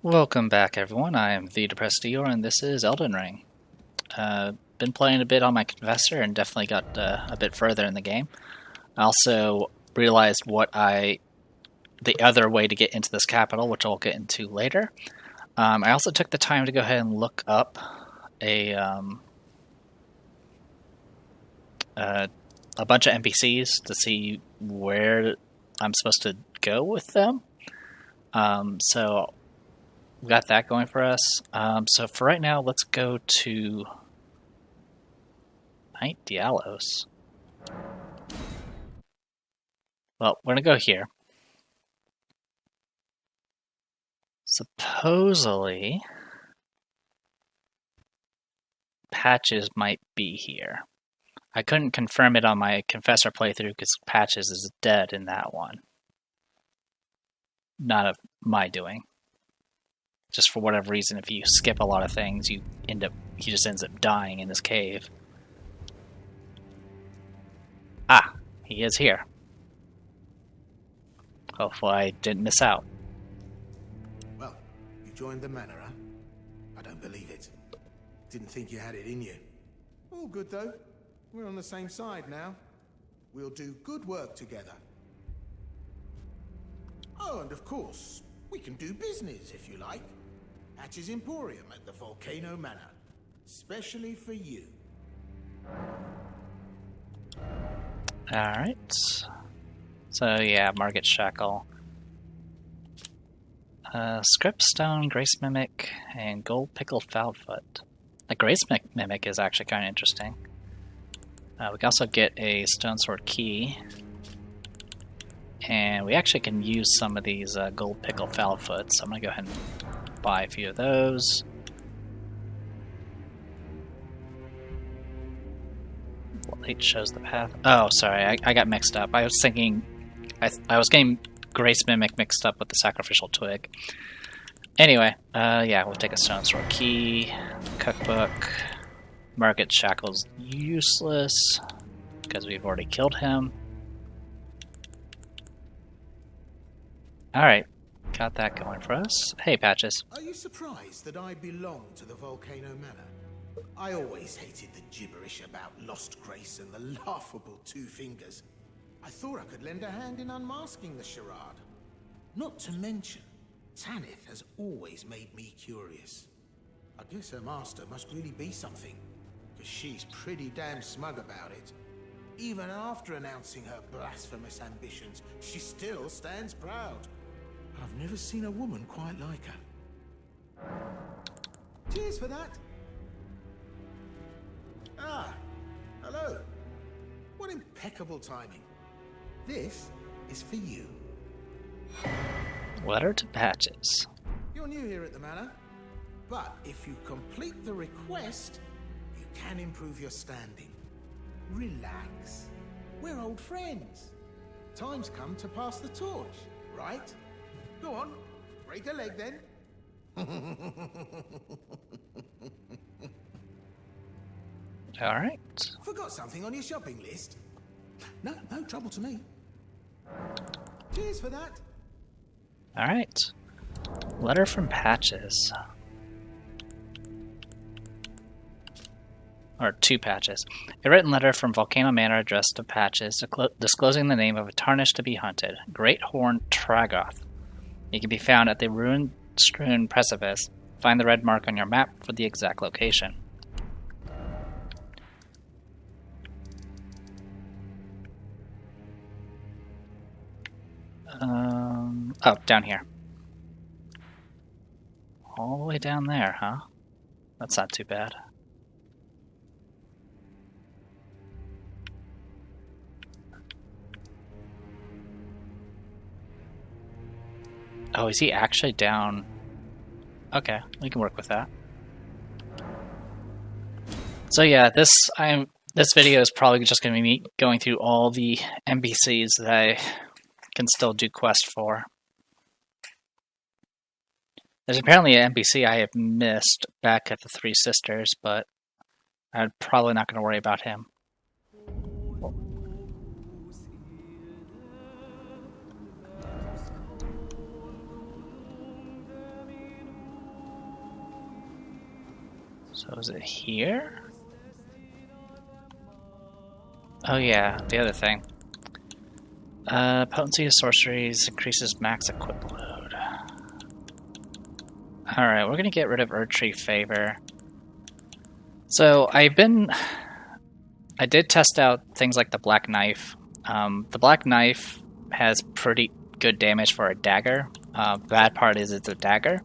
Welcome back, everyone. I am the Depressed Eeyore, and this is Elden Ring. Been playing a bit on my Confessor, and definitely got a bit further in the game. I also realized the other way to get into this capital, which I'll get into later. I also took the time to go ahead and look up a bunch of NPCs to see where I'm supposed to go with them. So we got that going for us. So for right now, let's go to Night Dialos. Well, we're gonna go here. Supposedly, Patches might be here. I couldn't confirm it on my Confessor playthrough because Patches is dead in that one. Not of my doing. Just for whatever reason, if you skip a lot of things, he just ends up dying in this cave. Ah, he is here. Hopefully I didn't miss out. Well, you joined the manor, huh? I don't believe it. Didn't think you had it in you. All good though. We're on the same side now. We'll do good work together. Oh, and of course, we can do business if you like. Patch's Emporium at the Volcano Manor. Especially for you. Alright. So yeah, Margit Shackle. Scriptstone, Grace Mimic, and Gold Pickled Foulfoot. The Grace Mimic is actually kind of interesting. We can also get a Stone Sword Key. And we actually can use some of these Gold Pickled Foulfoot, so I'm going to go ahead and buy a few of those. Light shows the path. Oh, sorry, I got mixed up. I was thinking... I was getting Grace Mimic mixed up with the Sacrificial Twig. Anyway, yeah, we'll take a Stone Sword Key, Cookbook. Margit Shackle's useless, because we've already killed him. Alright, got that going for us. Hey, Patches. Are you surprised that I belong to the Volcano Manor? I always hated the gibberish about Lost Grace and the laughable Two Fingers. I thought I could lend a hand in unmasking the charade. Not to mention, Tanith has always made me curious. I guess her master must really be something, because she's pretty damn smug about it. Even after announcing her blasphemous ambitions, she still stands proud. I've never seen a woman quite like her. Cheers for that. Ah, hello. What impeccable timing. This is for you. Letter to Patches. You're new here at the manor, but if you complete the request, you can improve your standing. Relax. We're old friends. Time's come to pass the torch, right? Go on, break a leg then. Alright. Forgot something on your shopping list? No trouble to me. Cheers for that. Alright. Letter from Patches. Or two Patches. A written letter from Volcano Manor addressed to Patches, disclosing the name of a tarnished to be hunted, Great Horn Tragoth. It can be found at the ruin-strewn precipice. Find the red mark on your map for the exact location. Oh, down here. All the way down there, huh? That's not too bad. Oh, is he actually down? Okay, we can work with that. So yeah, this video is probably just going to be me going through all the NPCs that I can still do quests for. There's apparently an NPC I have missed back at the Three Sisters, but I'm probably not going to worry about him. So is it here? Oh yeah, the other thing. Potency of sorceries increases max equip load. Alright, we're gonna get rid of Erdtree Favor. So I did test out things like the Black Knife. The Black Knife has pretty good damage for a dagger. The bad part is it's a dagger.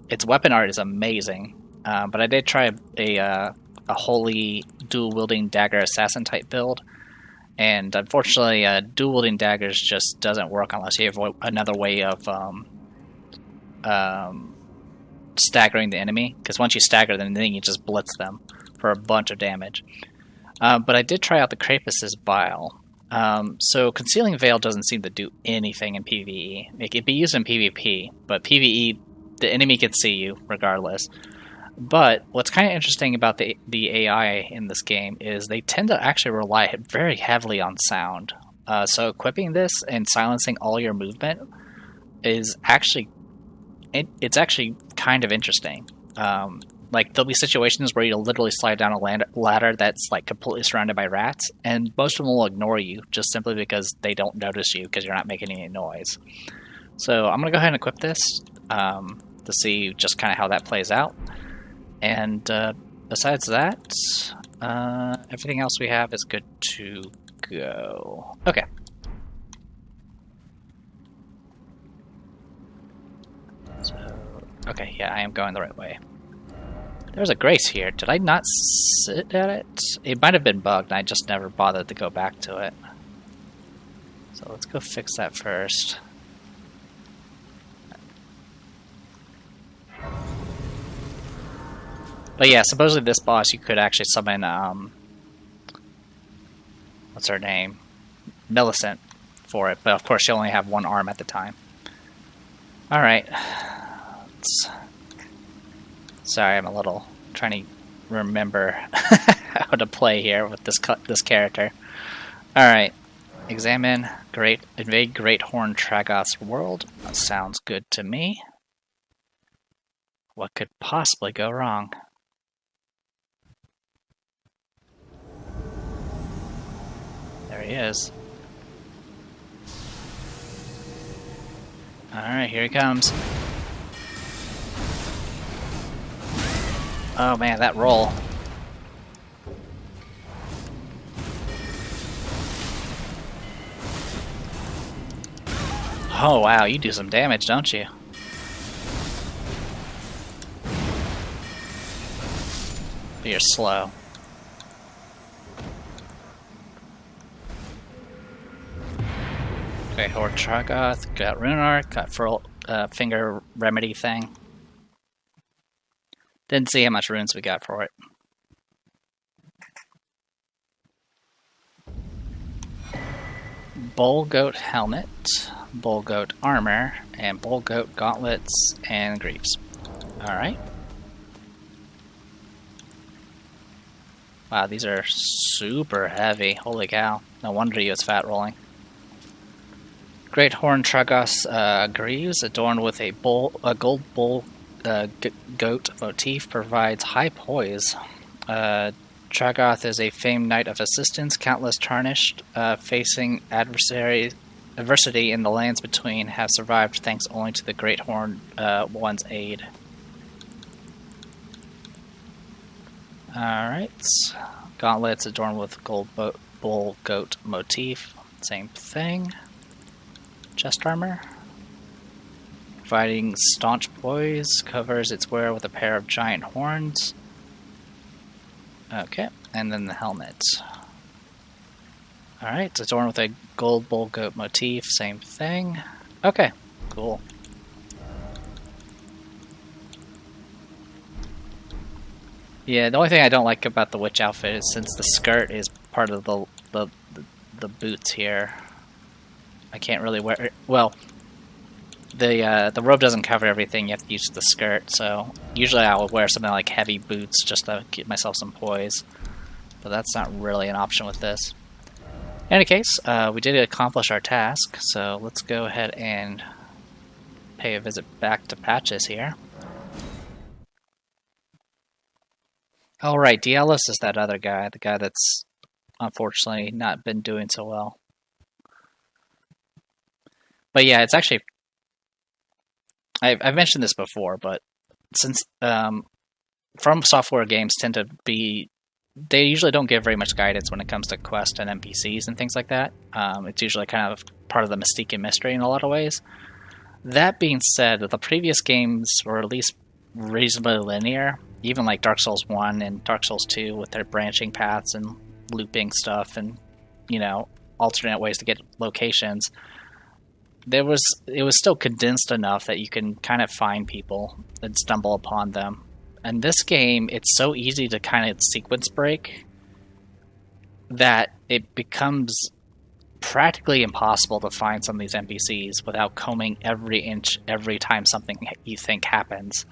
Its weapon art is amazing, but I did try a holy dual-wielding dagger assassin type build, and unfortunately dual-wielding daggers just doesn't work unless you have another way of staggering the enemy, because once you stagger them, then you just blitz them for a bunch of damage. But I did try out the Krapus's Vial. So Concealing Veil doesn't seem to do anything in PvE. It could be used in PvP, but PvE, the enemy can see you regardless. But what's kind of interesting about the AI in this game is they tend to actually rely very heavily on sound. So equipping this and silencing all your movement is actually it's actually kind of interesting. Like, there'll be situations where you'll literally slide down a ladder that's like completely surrounded by rats, and most of them will ignore you just simply because they don't notice you because you're not making any noise. So I'm going to go ahead and equip this to see just kind of how that plays out. And besides that, everything else we have is good to go. Okay. So, okay, yeah, I am going the right way. There's a Grace here. Did I not sit at it? It might have been bugged, and I just never bothered to go back to it. So let's go fix that first. But yeah, supposedly this boss you could actually summon, what's her name? Millicent for it, but of course you only have one arm at the time. Alright. Sorry, I'm a little trying to remember how to play here with this character. Alright. Examine invade Great Horn Tragoth's world. That sounds good to me. What could possibly go wrong? There he is. Alright, here he comes. Oh man, that roll. Oh wow, you do some damage, don't you? But you're slow. Okay, Horde Tragoth, got Rune Arc, got Finger Remedy thing. Didn't see how much runes we got for it. Bull Goat Helmet, Bull Goat Armor, and Bull Goat Gauntlets and Greaves. Alright. Wow, these are super heavy. Holy cow. No wonder he was fat rolling. Great Horn Tragoth Greaves, adorned with a gold bull goat motif, provides high poise. Tragoth is a famed knight of assistance. Countless tarnished, facing adversity in the lands between, have survived thanks only to the Great Horn One's aid. Alright. Gauntlets adorned with gold bull goat motif. Same thing. Chest armor. Providing staunch poise, covers its wearer with a pair of giant horns. Okay, and then the helmet. Alright, it's adorned with a gold bull goat motif, same thing. Okay, cool. Yeah, the only thing I don't like about the witch outfit is since the skirt is part of the boots here, I can't really wear it. Well, the robe doesn't cover everything, you have to use the skirt, so usually I will wear something like heavy boots just to give myself some poise, but that's not really an option with this. In any case, we did accomplish our task, so let's go ahead and pay a visit back to Patches here. Oh, right, Dialos is that other guy, the guy that's unfortunately not been doing so well. But yeah, it's actually... I've mentioned this before, but since From Software games tend to be... They usually don't give very much guidance when it comes to quests and NPCs and things like that. It's usually kind of part of the mystique and mystery in a lot of ways. That being said, the previous games were at least reasonably linear, even like Dark Souls 1 and Dark Souls 2 with their branching paths and looping stuff and, you know, alternate ways to get locations. It was still condensed enough that you can kind of find people and stumble upon them. And this game, it's so easy to kind of sequence break that it becomes practically impossible to find some of these NPCs without combing every inch every time something you think happens.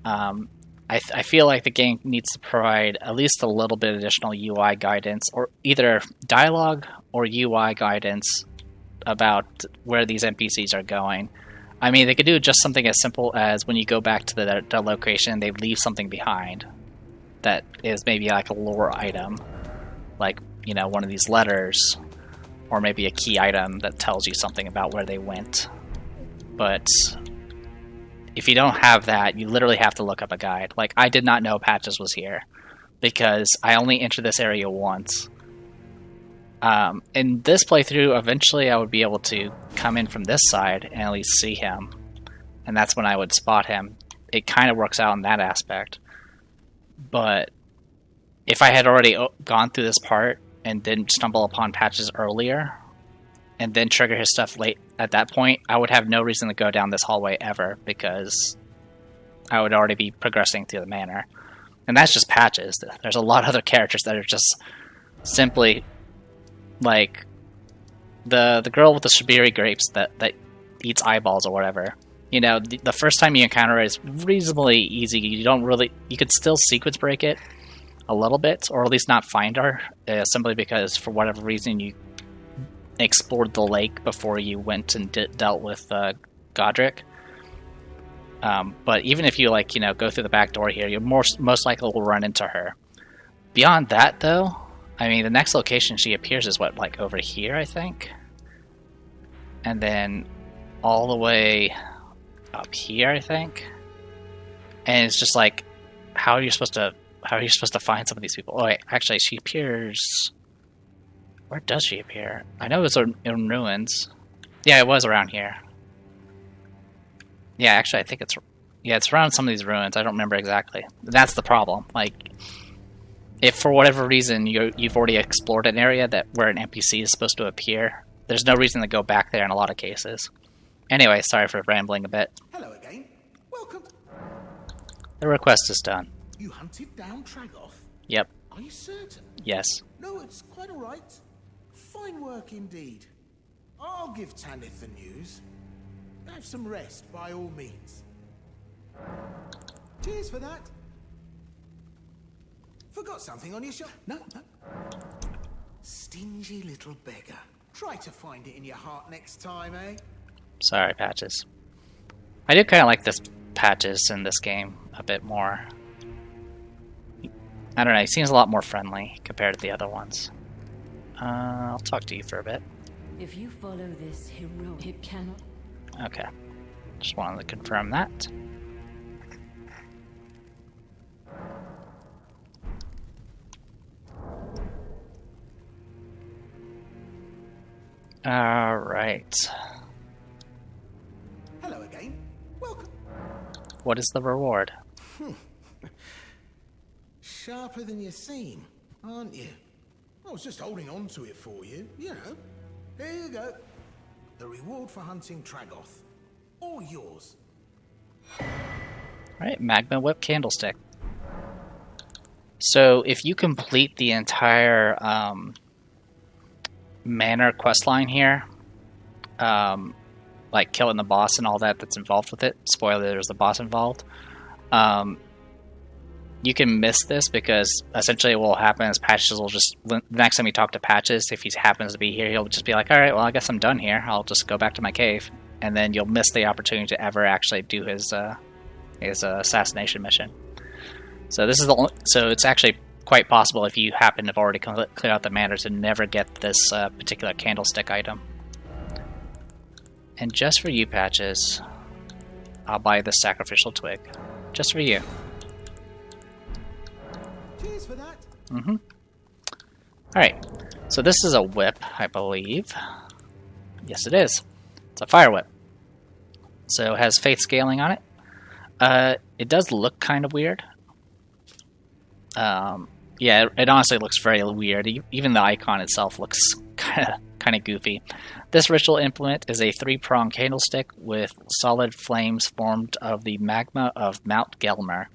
I feel like the game needs to provide at least a little bit of additional UI guidance, or either dialogue or UI guidance about where these NPCs are going. I mean, they could do just something as simple as when you go back to the location, they leave something behind that is maybe like a lore item, like, you know, one of these letters, or maybe a key item that tells you something about where they went. But if you don't have that, you literally have to look up a guide. Like, I did not know Patches was here because I only entered this area once. In this playthrough, eventually I would be able to come in from this side and at least see him. And that's when I would spot him. It kind of works out in that aspect. But if I had already gone through this part and didn't stumble upon Patches earlier, and then trigger his stuff late at that point, I would have no reason to go down this hallway ever, because I would already be progressing through the manor. And that's just Patches. There's a lot of other characters that are just simply... like the girl with the Shibiri grapes that eats eyeballs or whatever. You know, the first time you encounter it is reasonably easy. You could still sequence break it a little bit, or at least not find her, simply because for whatever reason you explored the lake before you went and dealt with Godric. But even if you go through the back door here, you most likely will run into her. Beyond that, though, I mean, the next location she appears is over here, I think, and then all the way up here, I think. And it's just like, how are you supposed to find some of these people? Oh wait, actually, she appears. Where does she appear? I know it's in ruins. Yeah, it was around here. Yeah, actually, I think it's around some of these ruins. I don't remember exactly. That's the problem. Like, if for whatever reason you've already explored an area where an NPC is supposed to appear, there's no reason to go back there in a lot of cases. Anyway, sorry for rambling a bit. Hello again. Welcome. The request is done. You hunted down Tragoth? Yep. Are you certain? Yes. No, it's quite all right. Fine work indeed. I'll give Tanith the news. Have some rest, by all means. Cheers for that. Forgot something on your shelf? No. Stingy little beggar. Try to find it in your heart next time, eh? Sorry, Patches. I do kind of like this Patches in this game a bit more. I don't know, he seems a lot more friendly compared to the other ones. I'll talk to you for a bit. If you follow this hero, it cannot. Okay. Just wanted to confirm that. Alright. Hello again. Welcome. What is the reward? Sharper than you seem, aren't you? I was just holding on to it for you, you know. Here you go. The reward for hunting Tragoth. All yours. Alright, Magma Whip Candlestick. So, if you complete the entire manor questline here, like killing the boss and all that's involved with it, spoiler, there's the boss involved, you can miss this because essentially what will happen is Patches will just, the next time you talk to Patches, if he happens to be here, he'll just be like, alright, well I guess I'm done here, I'll just go back to my cave, and then you'll miss the opportunity to ever actually do his assassination mission. So this is the only, so it's actually quite possible if you happen to have already cleared out the manor to never get this particular candlestick item. And just for you, Patches, I'll buy the Sacrificial Twig. Just for you. Cheers for that. Mm-hmm. Alright, so this is a whip, I believe. Yes, it is. It's a fire whip. So it has faith scaling on it. It does look kind of weird. Yeah, it honestly looks very weird. Even the icon itself looks kind of goofy. This ritual implement is a 3-pronged candlestick with solid flames formed of the magma of Mount Gelmer.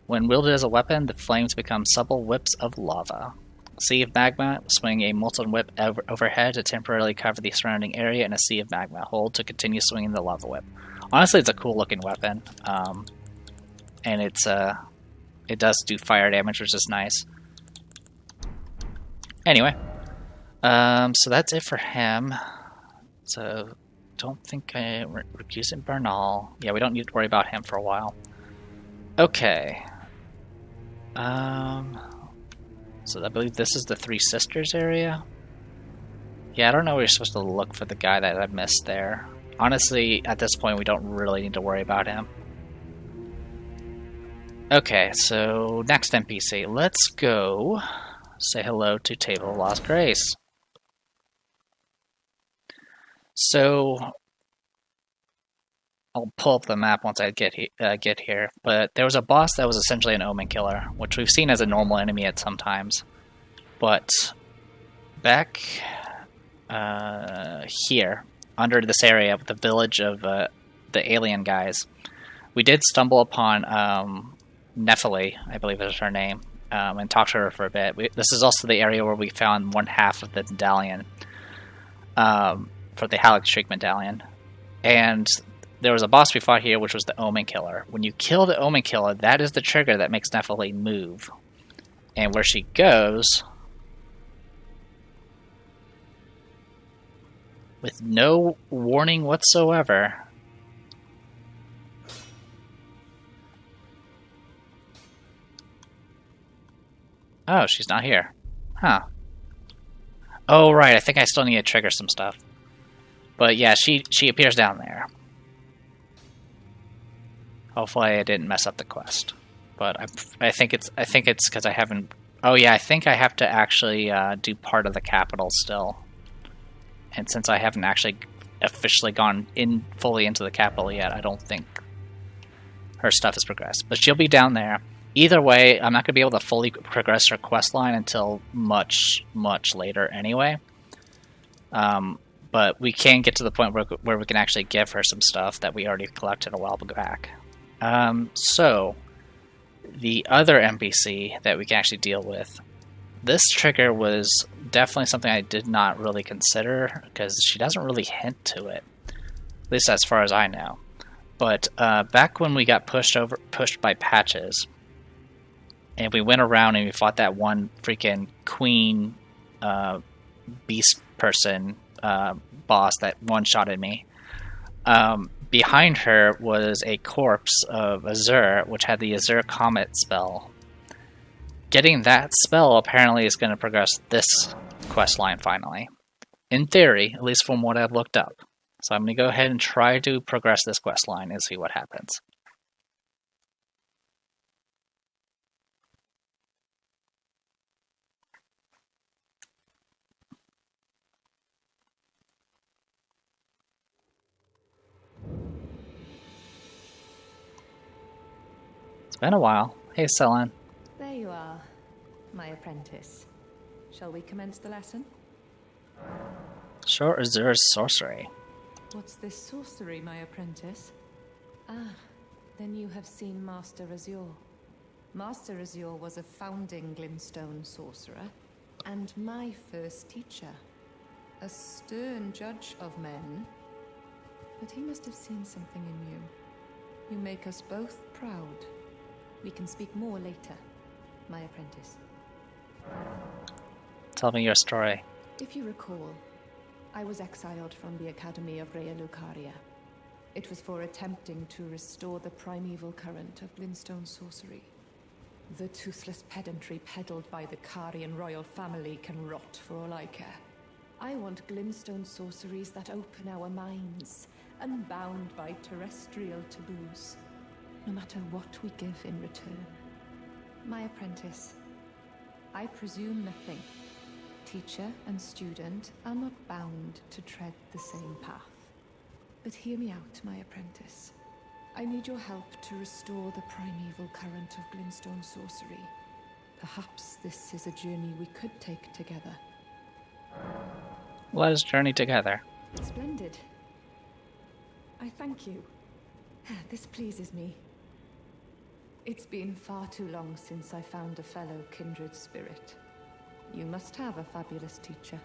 When wielded as a weapon, the flames become supple whips of lava. Sea of Magma, swing a molten whip overhead to temporarily cover the surrounding area in a sea of magma. Hold to continue swinging the lava whip. Honestly, it's a cool looking weapon, and it does do fire damage, which is nice. Anyway, so that's it for him. So, don't think we're using Bernal. Yeah, we don't need to worry about him for a while. Okay. So I believe this is the Three Sisters area. Yeah, I don't know where you're supposed to look for the guy that I missed there. Honestly, at this point, we don't really need to worry about him. Okay, so next NPC. Let's go say hello to Table of Lost Grace. So I'll pull up the map once I get here. But there was a boss that was essentially an Omen Killer, which we've seen as a normal enemy at some times. But back here, under this area, the village of the alien guys, we did stumble upon Nephili, I believe is her name, and talked to her for a bit. This is also the area where we found one half of the medallion, for the Halleck Shriek medallion. And there was a boss we fought here, which was the Omen Killer. When you kill the Omen Killer, that is the trigger that makes Nephili move. And where she goes, with no warning whatsoever, oh, she's not here. Huh. Oh, right, I think I still need to trigger some stuff. But yeah, she appears down there. Hopefully I didn't mess up the quest. But I think it's because I haven't... Oh yeah, I think I have to actually do part of the capital still. And since I haven't actually officially gone fully into the capital yet, I don't think her stuff has progressed. But she'll be down there. Either way, I'm not going to be able to fully progress her quest line until much, much later anyway. But we can get to the point where we can actually give her some stuff that we already collected a while back. So, the other NPC that we can actually deal with, this trigger was definitely something I did not really consider, because she doesn't really hint to it. At least as far as I know. But back when we got pushed by Patches, and we went around and we fought that one freaking queen beast person boss that one-shotted me. Behind her was a corpse of Azure, which had the Azure Comet spell. Getting that spell apparently is going to progress this quest line finally. In theory, at least from what I've looked up. So I'm going to go ahead and try to progress this quest line and see what happens. It's been a while. Hey, Selen. There you are, my apprentice. Shall we commence the lesson? Sure, Azure's sorcery. What's this sorcery, my apprentice? Ah, then you have seen Master Azure. Master Azure was a founding Glinstone sorcerer, and my first teacher. A stern judge of men. But he must have seen something in you. You make us both proud. We can speak more later, my apprentice. Tell me your story. If you recall, I was exiled from the Academy of Rhea Lucaria. It was for attempting to restore the primeval current of Glinstone sorcery. The toothless pedantry peddled by the Karian royal family can rot for all I care. I want glintstone sorceries that open our minds, unbound by terrestrial taboos, no matter what we give in return. My apprentice, I presume nothing. Teacher and student are not bound to tread the same path. But hear me out, my apprentice. I need your help to restore the primeval current of glintstone sorcery. Perhaps this is a journey we could take together. Let us journey together. Splendid. I thank you. This pleases me. It's been far too long since I found a fellow kindred spirit. You must have a fabulous teacher.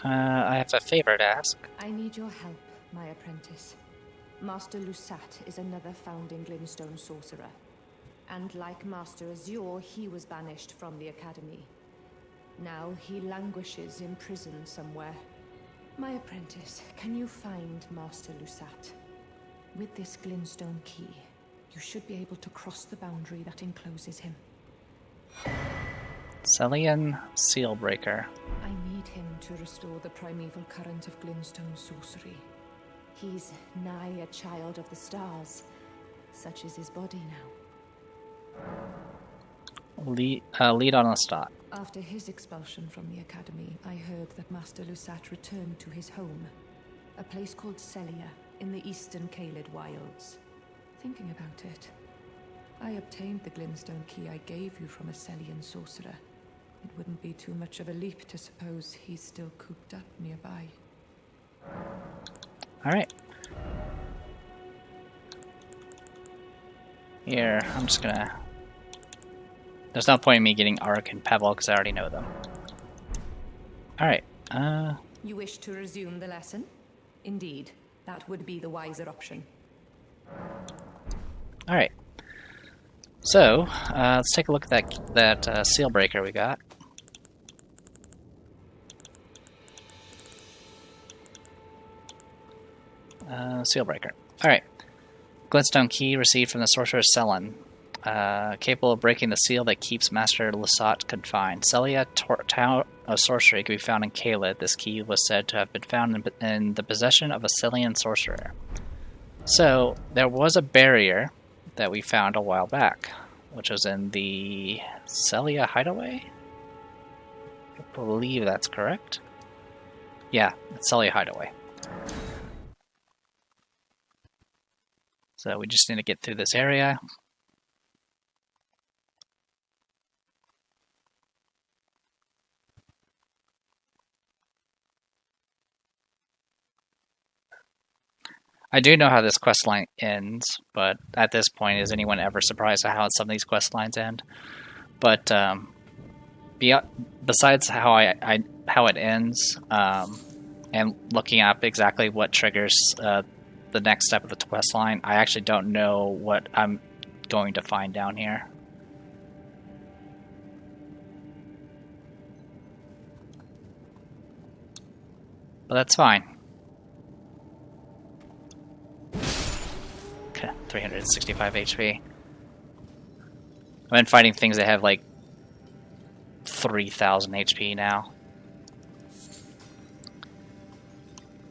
I have a favor to ask. I need your help, my apprentice. Master Lusat is another founding Glinstone sorcerer. And like Master Azure, he was banished from the academy. Now he languishes in prison somewhere. My apprentice, can you find Master Lusat? With this Glinstone Key, you should be able to cross the boundary that encloses him. Celian Sealbreaker. I need him to restore the primeval current of Glinstone sorcery. He's nigh a child of the stars. Such is his body now. Lead on a stop. After his expulsion from the academy, I heard that Master Lusat returned to his home, a place called Celia in the eastern Caelid wilds. Thinking about it, I obtained the Glinstone Key I gave you from a Celian sorcerer. It wouldn't be too much of a leap to suppose he's still cooped up nearby. Alright. Here, I'm just gonna... There's no point in me getting Arc and Pebble because I already know them. Alright, You wish to resume the lesson? Indeed, that would be the wiser option. Alright. So, let's take a look at that seal breaker we got. Seal breaker. Alright. Glinstone Key received from the sorcerer Selen. Capable of breaking the seal that keeps Master Lusat confined. Celia, Tower of Sorcery, can be found in Caelid. This key was said to have been found in the possession of a Celian sorcerer. So, there was a barrier that we found a while back, which was in the Celia Hideaway? I believe that's correct. Yeah, it's Celia Hideaway. So we just need to get through this area. I do know how this quest line ends, but at this point, is anyone ever surprised at how some of these quest lines end? But besides how how it ends, and looking up exactly what triggers the next step of the quest line, I actually don't know what I'm going to find down here. But that's fine. 365 HP. I've been fighting things that have like 3,000 HP now.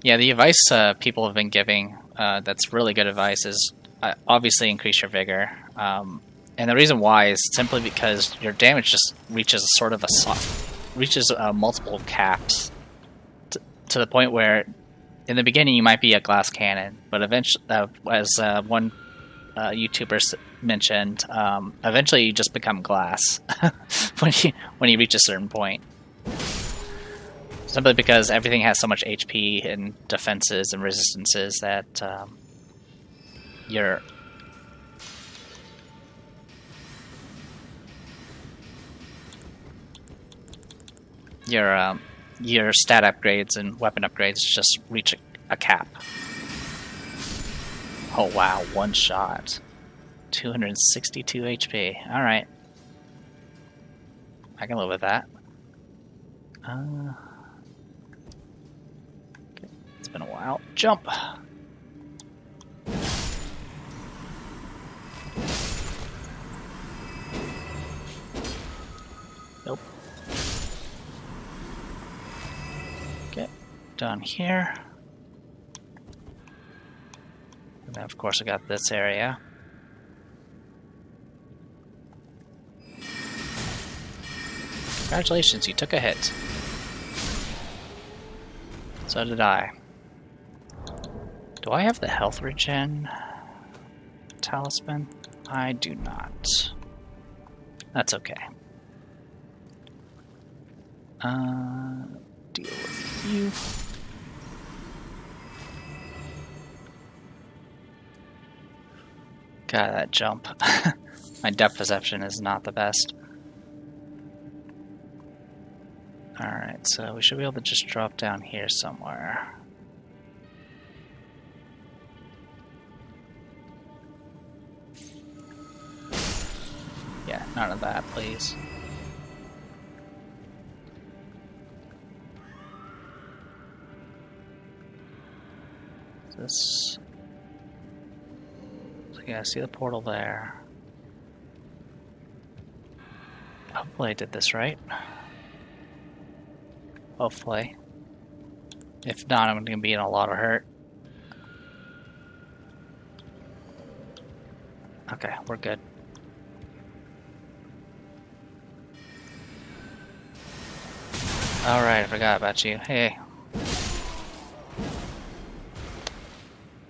Yeah, the advice people have been giving, that's really good advice, is obviously increase your vigor. And the reason why is simply because your damage just reaches a sort of multiple caps to the point where in the beginning you might be a glass cannon, but eventually, as one YouTuber mentioned, eventually you just become glass when you reach a certain point. Simply because everything has so much HP and defenses and resistances that your stat upgrades and weapon upgrades just reach a cap. Oh wow, one shot. 262 HP. Alright. I can live with that. Okay. It's been a while. Jump! down here. And then of course I got this area. Congratulations, you took a hit. So did I. Do I have the health regen talisman? I do not. That's okay. Deal with you. God, that jump. My depth perception is not the best. Alright, so we should be able to just drop down here somewhere. Yeah, none of that, please. This. So yeah, I see the portal there. Hopefully I did this right. Hopefully. If not, I'm going to be in a lot of hurt. Okay, we're good. Alright, I forgot about you. Hey.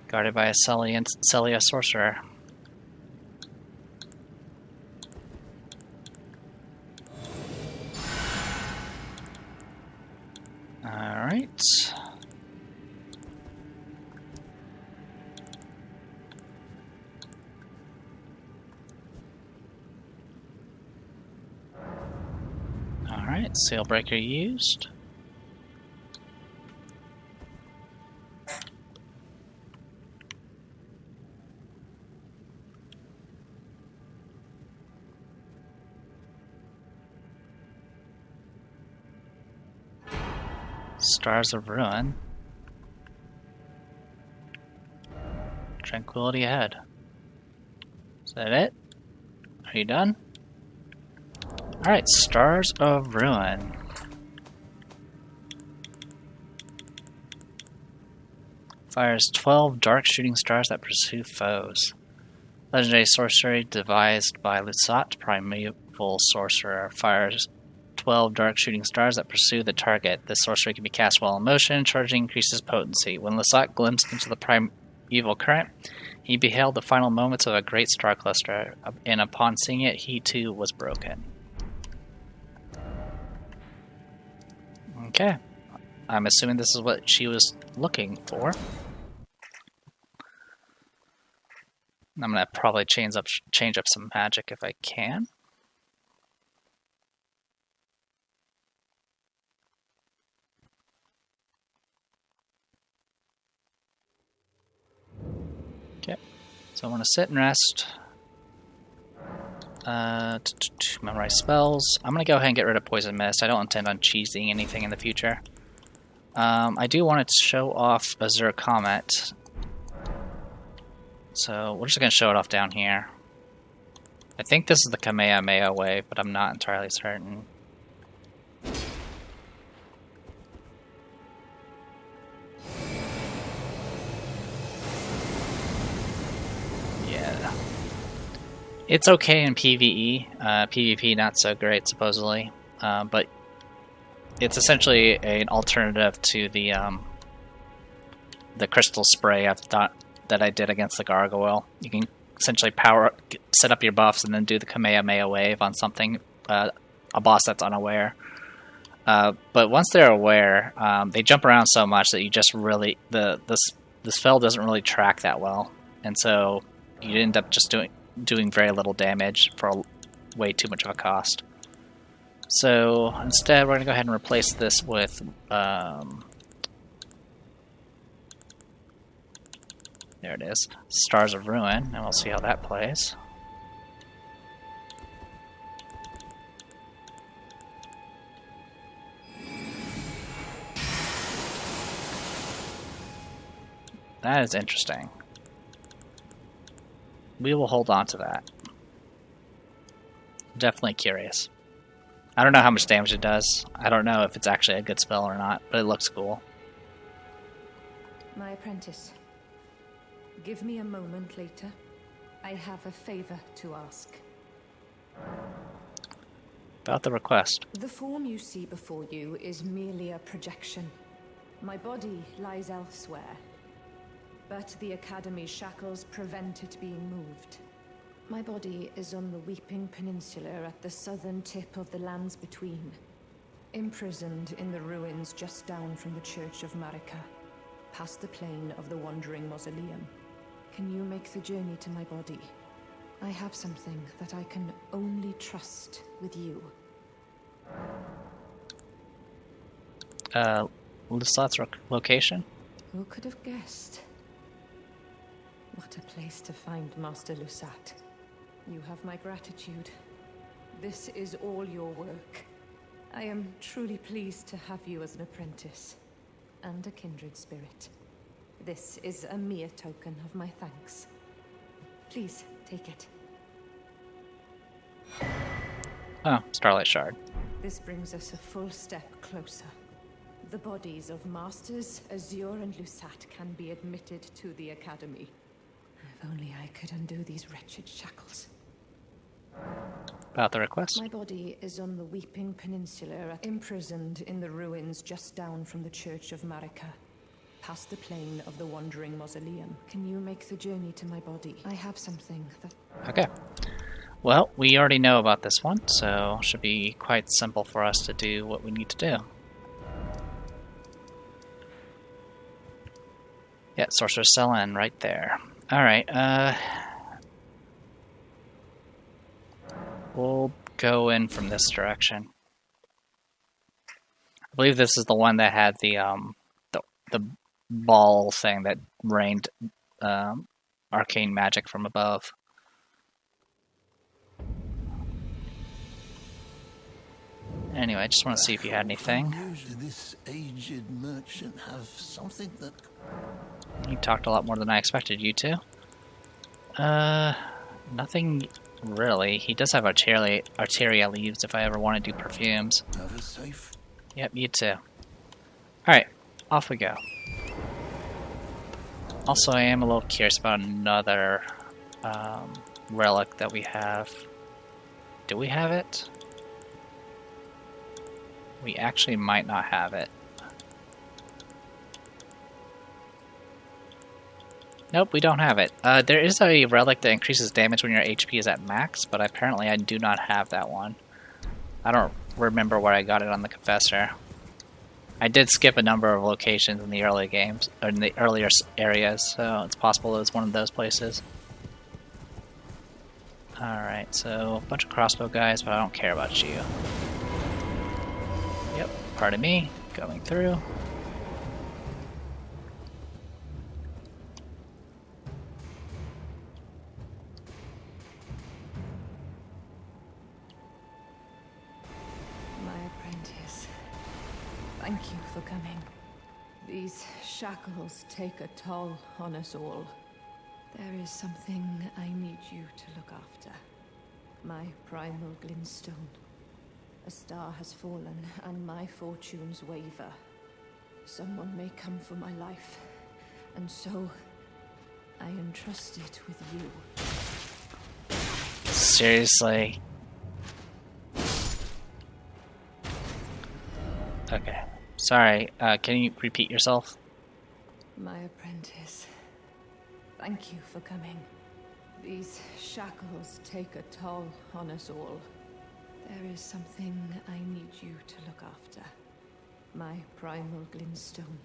Guarded by a Celia sorcerer. Alright. Alright, Seal Breaker used. Stars of Ruin. Tranquility ahead. Is that it? Are you done? Alright, Stars of Ruin. Fires 12 dark shooting stars that pursue foes. Legendary sorcery devised by Lusat, Primal sorcerer. Fires 12 dark shooting stars that pursue the target. This sorcery can be cast while in motion. Charging increases potency. When Lusat glimpsed into the primeval current, he beheld the final moments of a great star cluster, and upon seeing it, he too was broken. Okay. I'm assuming this is what she was looking for. I'm gonna probably change up some magic if I can. Okay, so I want to sit and rest. Memorize spells. I'm gonna go ahead and get rid of Poison Mist. I don't intend on cheesing anything in the future. I do want to show off Azure Comet. So we're just going to show it off down here. I think this is the Kamehameha wave, but I'm not entirely certain. Yeah. It's okay in PvE. PvP not so great, supposedly. But it's essentially an alternative to the crystal spray that I did against the gargoyle. You can essentially set up your buffs and then do the Kamehameha wave on something, a boss that's unaware. But once they're aware, they jump around so much that you just really the spell doesn't really track that well, and so you end up just doing very little damage for way too much of a cost. So instead, we're gonna go ahead and replace this with there it is, Stars of Ruin, and we'll see how that plays. That is interesting. We will hold on to that. Definitely curious. I don't know how much damage it does. I don't know if it's actually a good spell or not, but it looks cool. My apprentice, give me a moment later. I have a favor to ask. About the request. The form you see before you is merely a projection. My body lies elsewhere, but the Academy's shackles prevent it being moved. My body is on the Weeping Peninsula at the southern tip of the lands between, imprisoned in the ruins just down from the Church of Marika, past the plain of the Wandering Mausoleum. Can you make the journey to my body? I have something that I can only trust with you. Lusat's location? Who could have guessed? What a place to find Master Lusat. You have my gratitude. This is all your work. I am truly pleased to have you as an apprentice, and a kindred spirit. This is a mere token of my thanks. Please, take it. Oh, Starlight Shard. This brings us a full step closer. The bodies of Masters, Azure, and Lusat can be admitted to the Academy. If only I could undo these wretched shackles. About the request? My body is on the Weeping Peninsula, imprisoned in the ruins just down from the Church of Marika, past the plain of the Wandering Mausoleum. Can you make the journey to my body? I have something that... Okay. Well, we already know about this one, so it should be quite simple for us to do what we need to do. Yeah, Sorcerer's Cell Inn right there. Alright, we'll go in from this direction. I believe this is the one that had the ball thing that rained arcane magic from above. Anyway, I just want to see if you had anything. Usually this aged merchant have something that... You talked a lot more than I expected you to. Nothing really. He does have Arteria leaves if I ever want to do perfumes. Have a safe. Yep, you too. Alright, off we go. Also, I am a little curious about another relic that we have. Do we have it? We actually might not have it. Nope, we don't have it. There is a relic that increases damage when your HP is at max, but apparently I do not have that one. I don't remember where I got it on the Confessor. I did skip a number of locations in the early games, or in the earlier areas, so it's possible it was one of those places. Alright, so a bunch of crossbow guys, but I don't care about you. Yep, pardon me, going through. Thank you for coming. These shackles take a toll on us all. There is something I need you to look after. My primal Glinstone. A star has fallen, and my fortunes waver. Someone may come for my life, and so I entrust it with you. Seriously? Okay. Sorry, can you repeat yourself? My apprentice. Thank you for coming. These shackles take a toll on us all. There is something I need you to look after. My primal Glinstone.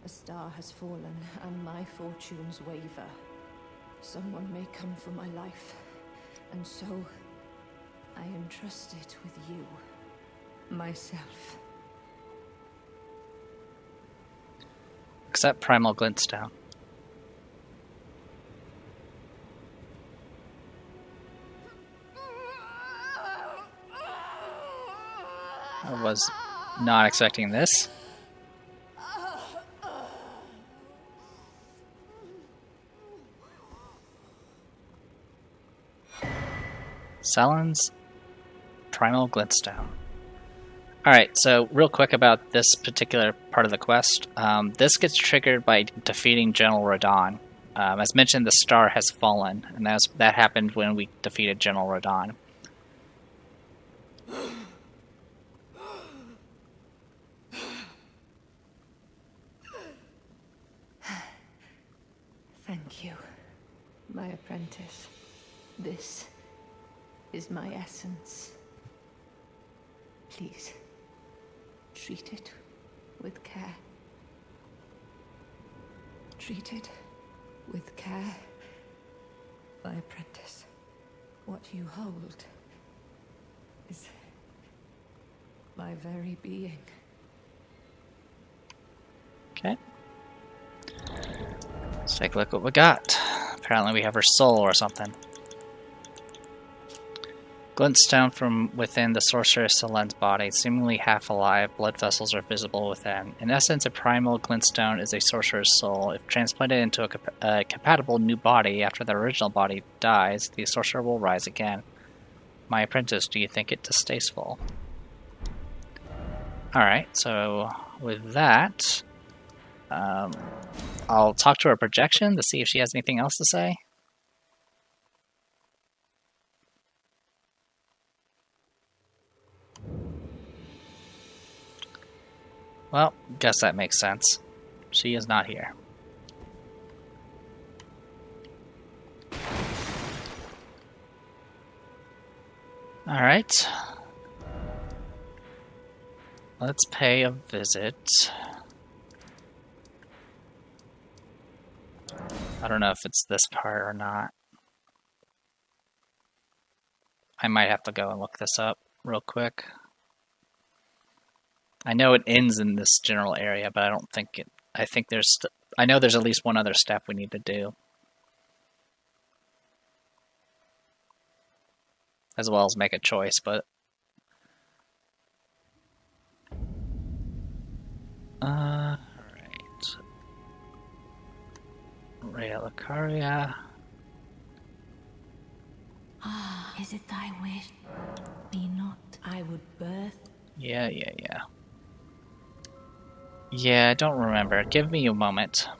A star has fallen, and my fortunes waver. Someone may come for my life, and so I entrust it with you. Myself. Except Primal Glinstone. I was not expecting this. Salon's Primal Glidstone. Alright, so real quick about this particular part of the quest. This gets triggered by defeating General Radon. As mentioned, the star has fallen, and that happened when we defeated General Radon. Thank you, my apprentice. This is my essence. Please, treat it with care. Treat it with care, my apprentice. What you hold is my very being. Okay. Let's take a look what we got. Apparently we have her soul or something. Glintstone from within the sorceress Selen's body, seemingly half alive, blood vessels are visible within. In essence, a primal glintstone is a sorcerer's soul. If transplanted into a compatible new body after the original body dies, the sorcerer will rise again. My apprentice, do you think it distasteful? Alright, so with that, I'll talk to her projection to see if she has anything else to say. Well, guess that makes sense. She is not here. Alright. Let's pay a visit. I don't know if it's this part or not. I might have to go and look this up real quick. I know it ends in this general area, but I don't think it... I think there's... I know there's at least one other step we need to do. As well as make a choice, but... Alright. Rhea Lucaria. Ah, is it thy wish? Be not, I would birth. Yeah. Yeah, I don't remember. Give me a moment.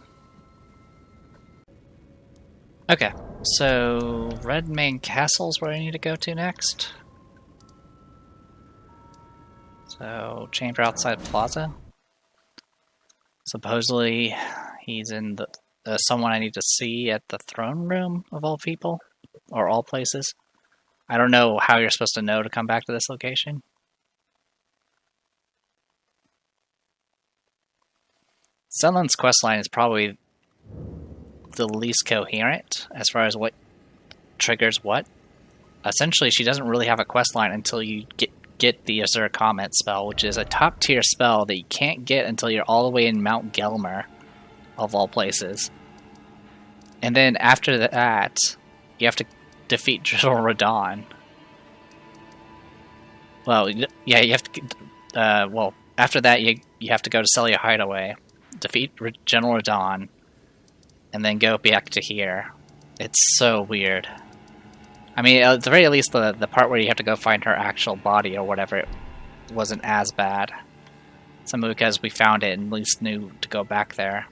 Okay, so Redmane Castle's where I need to go to next. So, chamber outside Plaza. Supposedly, he's in the someone I need to see at the throne room of all people, or all places. I don't know how you're supposed to know to come back to this location. Selen's questline is probably the least coherent as far as what triggers what. Essentially, she doesn't really have a questline until you get the Azure Comet spell, which is a top tier spell that you can't get until you're all the way in Mount Gelmer, of all places. And then after that, you have to defeat General Radon. Well, yeah, you have to. Well, after that, you have to go to Celia Hideaway, defeat General Radon, and then go back to here. It's so weird. I mean, at the very least, the part where you have to go find her actual body or whatever, it wasn't as bad. Simply because we found it and at least knew to go back there.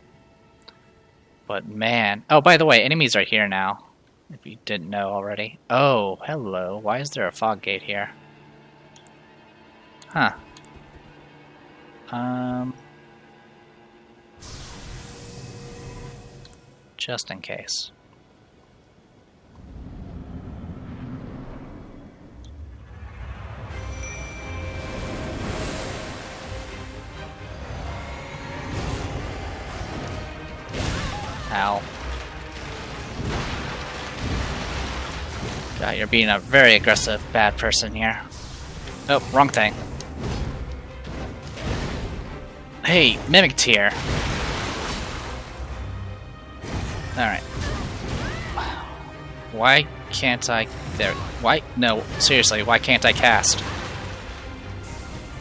But man... Oh, by the way, enemies are here now. If you didn't know already. Oh, hello. Why is there a fog gate here? Huh. Just in case. Ow. God, you're being a very aggressive, bad person here. Oh, wrong thing. Hey, Mimic Tier. Alright. Why can't I... There. Why? No, seriously, why can't I cast?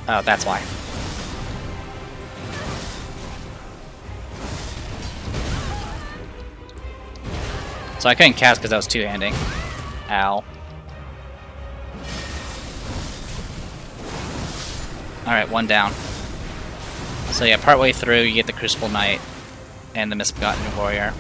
Oh, that's why. So I couldn't cast because I was two-handing. Ow. Alright, one down. So yeah, partway through you get the Crucible Knight and the Misbegotten Warrior.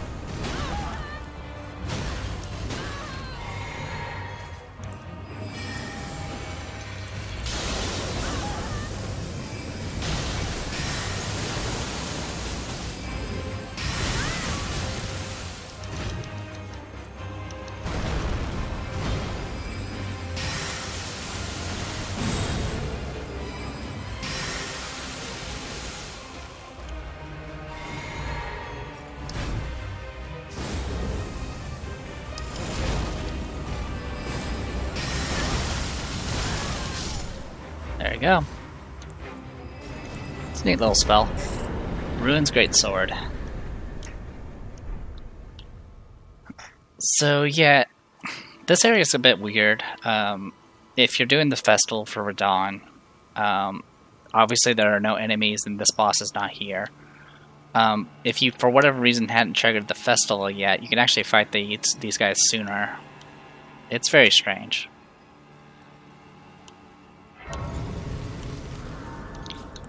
There you go. It's a neat little spell. Ruin's Greatsword. So yeah, this area is a bit weird. If you're doing the festival for Radon, obviously there are no enemies and this boss is not here. If you, for whatever reason, hadn't triggered the festival yet, you can actually fight these guys sooner. It's very strange.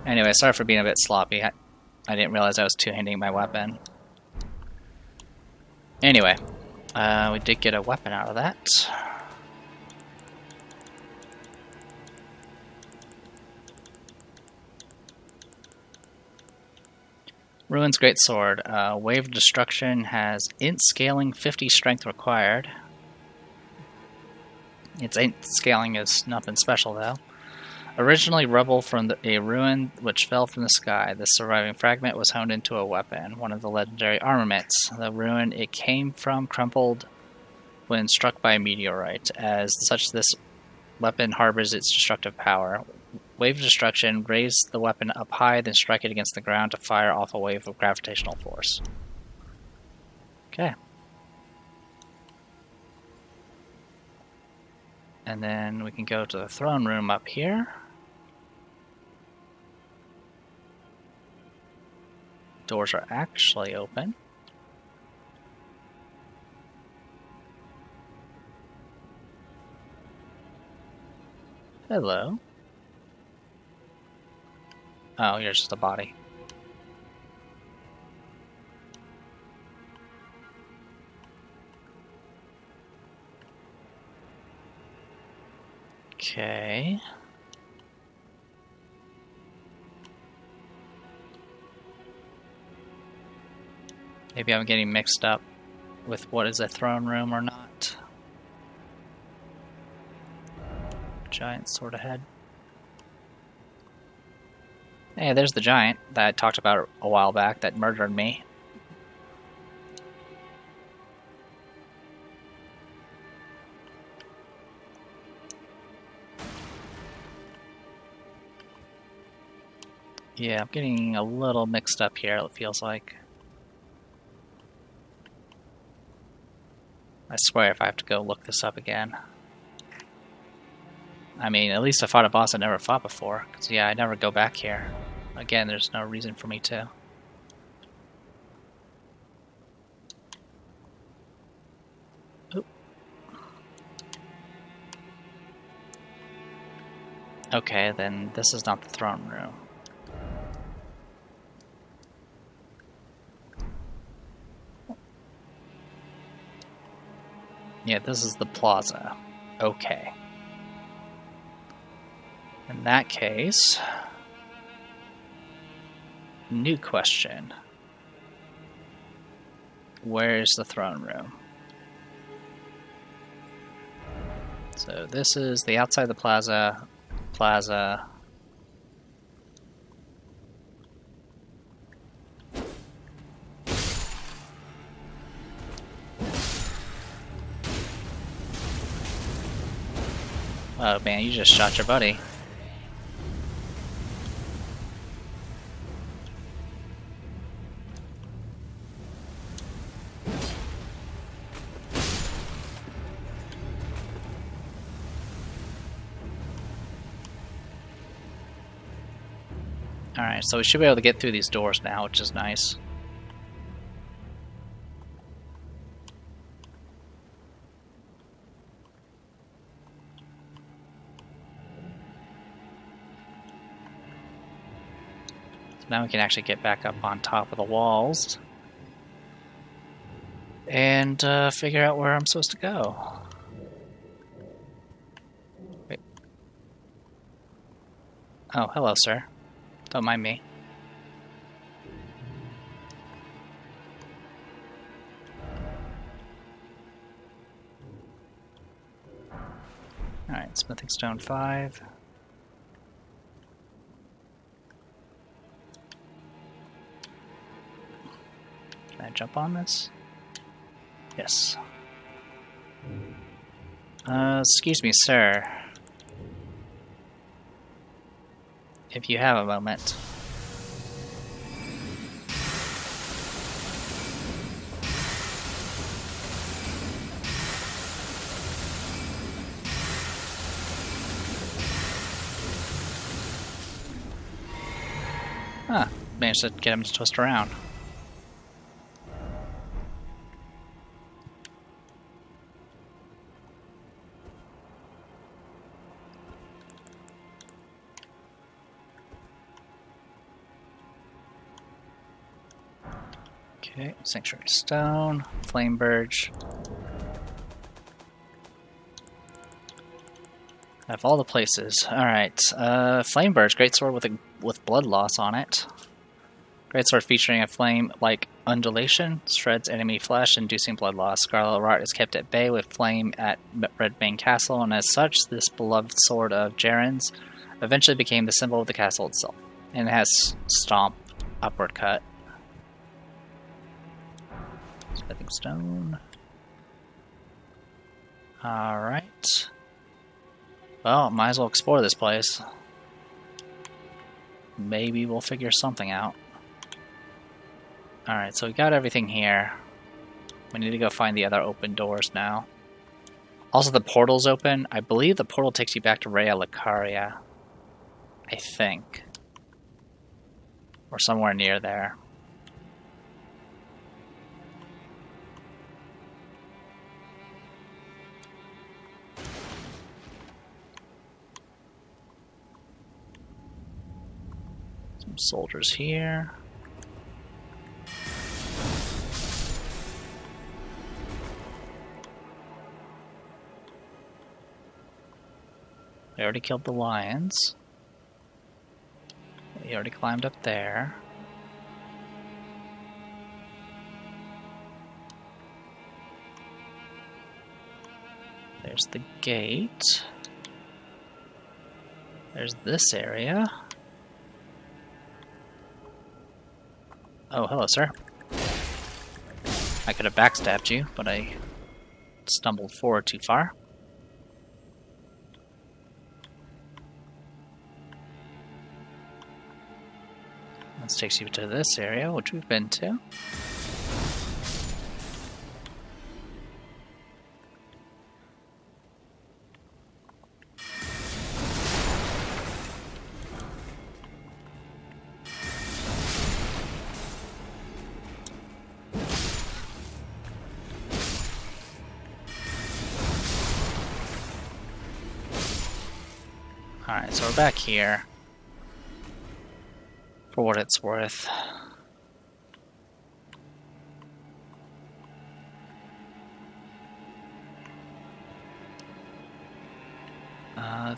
Anyway, sorry for being a bit sloppy. I didn't realize I was two-handing my weapon. Anyway, we did get a weapon out of that. Ruin's Greatsword. Wave of Destruction has int scaling 50 strength required. Its int scaling is nothing special though. Originally rubble from a ruin which fell from the sky. The surviving fragment was honed into a weapon, one of the legendary armaments. The ruin it came from crumpled when struck by a meteorite. As such, this weapon harbors its destructive power. Wave of Destruction, raise the weapon up high, then strike it against the ground to fire off a wave of gravitational force. Okay. And then we can go to the throne room up here. Doors are actually open. Hello. Oh, here's just a body. Okay. Maybe I'm getting mixed up with what is a throne room or not. Giant sword ahead. Hey, there's the giant that I talked about a while back that murdered me. Yeah, I'm getting a little mixed up here, it feels like. I swear if I have to go look this up again. I mean, at least I fought a boss I never fought before. Because, yeah, I never go back here. Again, there's no reason for me to. Oop. Okay, then this is not the throne room. Yeah, this is the plaza. Okay. In that case, new question. Where's the throne room? So this is the outside of the plaza. Oh man, you just shot your buddy. Alright, so we should be able to get through these doors now, which is nice. Now we can actually get back up on top of the walls and figure out where I'm supposed to go. Wait. Oh, hello, sir. Don't mind me. Alright, smithing stone 5. Can I jump on this? Yes. Excuse me, sir. If you have a moment. Ah, managed to get him to twist around. Okay, Sanctuary Stone, Flame Burge. I have all the places. Alright, Flame Burge, greatsword with blood loss on it. Greatsword featuring a flame-like undulation, shreds enemy flesh, inducing blood loss. Scarlet Rot is kept at bay with flame at Redbane Castle, and as such, this beloved sword of Jaren's eventually became the symbol of the castle itself. And it has Stomp, Upward Cut. Smithing Stone. Alright. Well, might as well explore this place. Maybe we'll figure something out. Alright, so we got everything here. We need to go find the other open doors now. Also, the portal's open. I believe the portal takes you back to Rhea Lucaria. I think. Or somewhere near there. Some soldiers here. They already killed the lions. He already climbed up there. There's the gate. There's this area. Oh, hello, sir. I could have backstabbed you, but I stumbled forward too far. This takes you to this area, which we've been to. Alright, so we're back here. For what it's worth.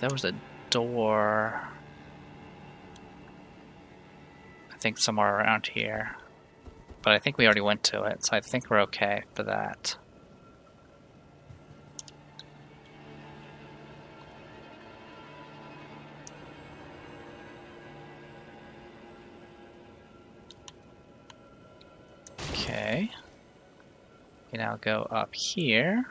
There was a door, I think somewhere around here, but I think we already went to it, so I think we're okay for that. Okay, we now go up here.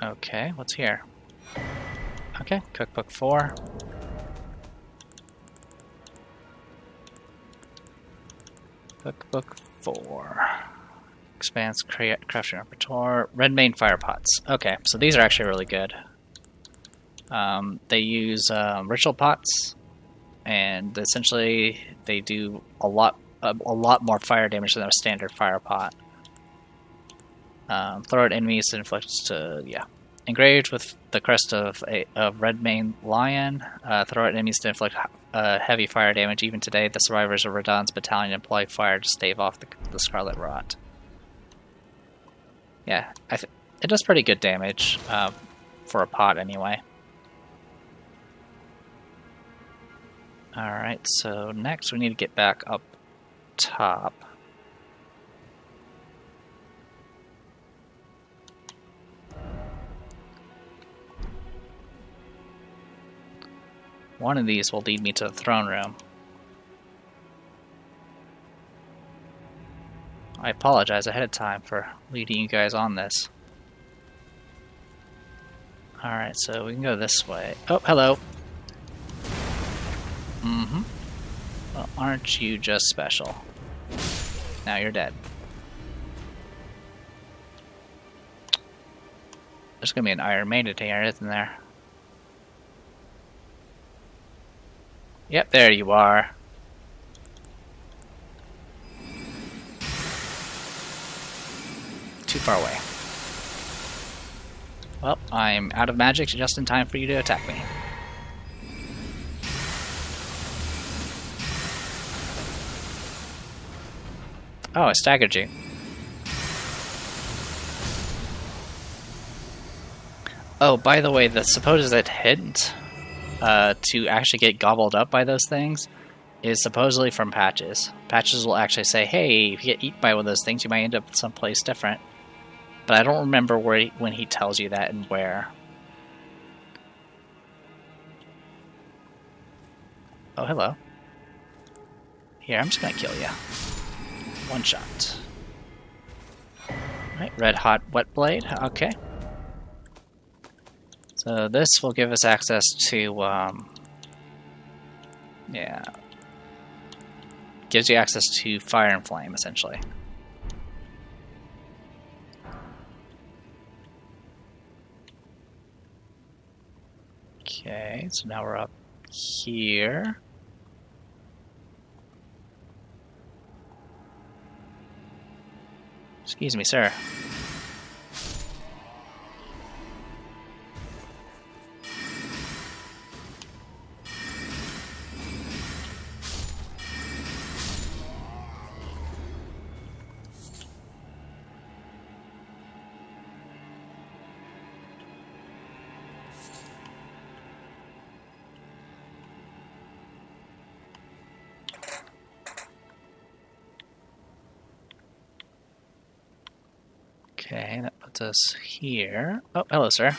Okay, what's here? Okay, Cookbook 4. Cookbook 4. Expands crafting repertoire. Red main fire pots. Okay, so these are actually really good. They use ritual pots, and essentially they do a lot more fire damage than a standard fire pot. Throw at enemies to inflict engraved with the crest of a red maned lion. Throw at enemies to inflict heavy fire damage. Even today, the survivors of Radon's battalion employ fire to stave off the Scarlet Rot. Yeah, it does pretty good damage for a pot anyway. Alright, so next we need to get back up top. One of these will lead me to the throne room. I apologize ahead of time for leading you guys on this. Alright, so we can go this way. Oh, hello! Well, aren't you just special? Now you're dead. There's gonna be an Iron Maiden here, isn't there? Yep, there you are. Too far away. Well, I'm out of magic just in time for you to attack me. Oh, I staggered you. Oh, by the way, the supposed hint to actually get gobbled up by those things is supposedly from Patches. Patches will actually say, hey, if you get eaten by one of those things, you might end up someplace different. But I don't remember when he tells you that and where. Oh, hello. Here, I'm just gonna kill you. One shot. Alright, red hot wet blade. Okay. So this will give us access to, yeah. Gives you access to fire and flame, essentially. Okay, so now we're up here. Excuse me, sir. Okay, that puts us here. Oh, hello, sir.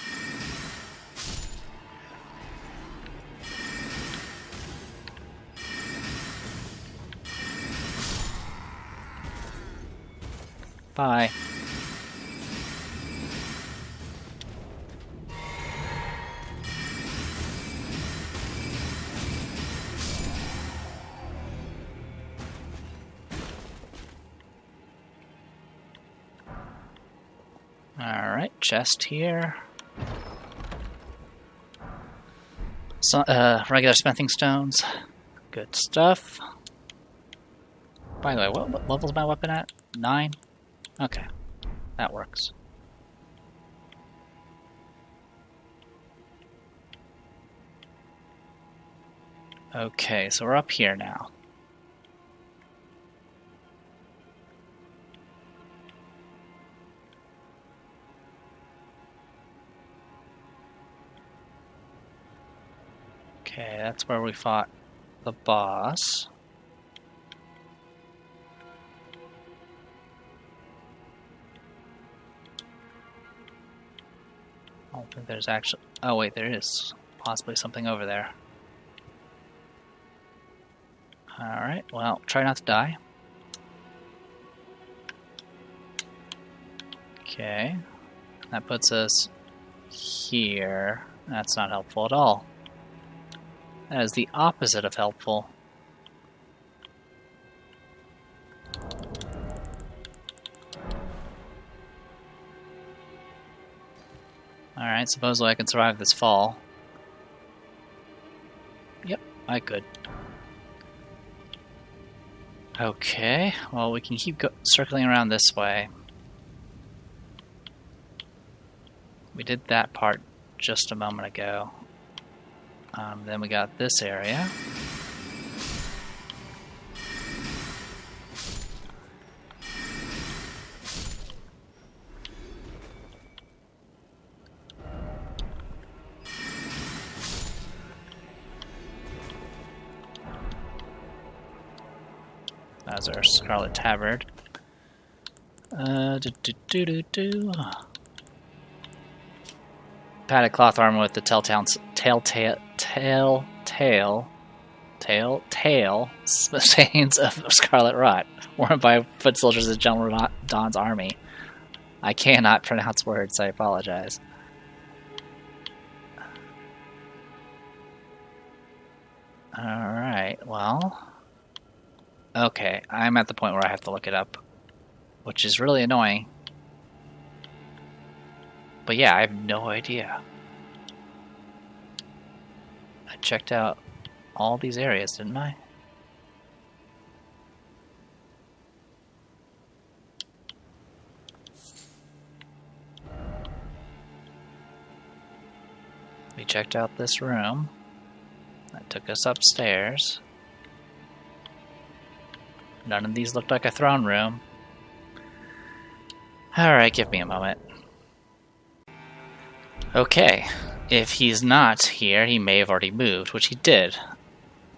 Bye. Alright, chest here. So, regular smithing stones. Good stuff. By the way, what level's my weapon at? 9? Okay, that works. Okay, so we're up here now. Okay, that's where we fought the boss. I don't think there's actually... Oh wait, there is possibly something over there. Alright, well, try not to die. Okay, that puts us here. That's not helpful at all. That is the opposite of helpful. Alright, supposedly I can survive this fall. Yep, I could. Okay, well we can keep circling around this way. We did that part just a moment ago. Then we got this area. That's our Scarlet Tabard. Padded cloth armor with the telltale stains of scarlet rot, worn by foot soldiers of General Don's army. I cannot pronounce words, I apologize. Alright, well... Okay, I'm at the point where I have to look it up, which is really annoying. But yeah, I have no idea. I checked out all these areas, didn't I? We checked out this room. That took us upstairs. None of these looked like a throne room. Alright, give me a moment. Okay, if he's not here, he may have already moved, which he did.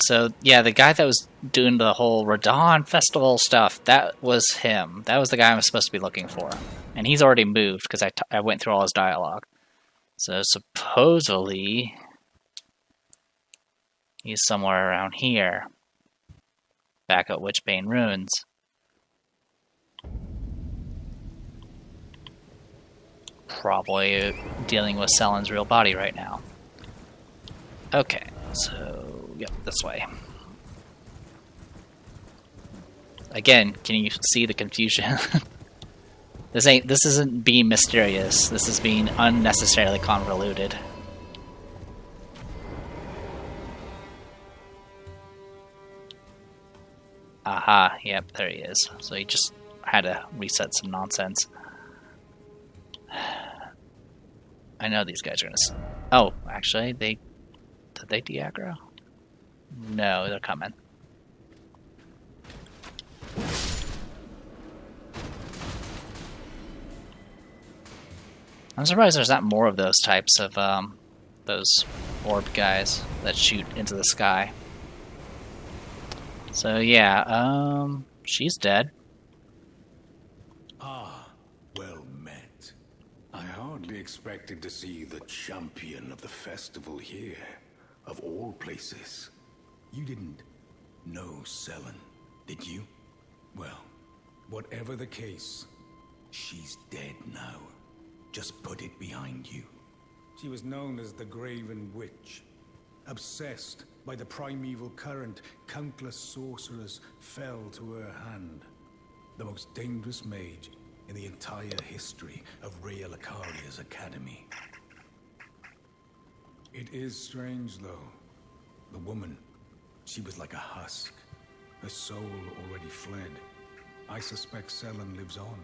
So, yeah, the guy that was doing the whole Radon Festival stuff, that was him. That was the guy I was supposed to be looking for. And he's already moved, because I went through all his dialogue. So, supposedly, he's somewhere around here. Back at Witchbane Ruins. Probably dealing with Selen's real body right now. Okay, so yep, this way. Again, can you see the confusion? This isn't being mysterious. This is being unnecessarily convoluted. Aha, yep, there he is. So he just had to reset some nonsense. I know these guys are gonna... Oh, actually, did they de-aggro? No, they're coming. I'm surprised there's not more of those types of, those orb guys that shoot into the sky. So yeah, she's dead. Ah, well met. I hardly expected to see the champion of the festival here, of all places. You didn't know Selen, did you? Well, whatever the case, she's dead now. Just put it behind you. She was known as the Graven Witch. Obsessed by the primeval current, countless sorcerers fell to her hand. The most dangerous mage in the entire history of Rhea Lacaria's academy. It is strange, though. The woman, she was like a husk. Her soul already fled. I suspect Selen lives on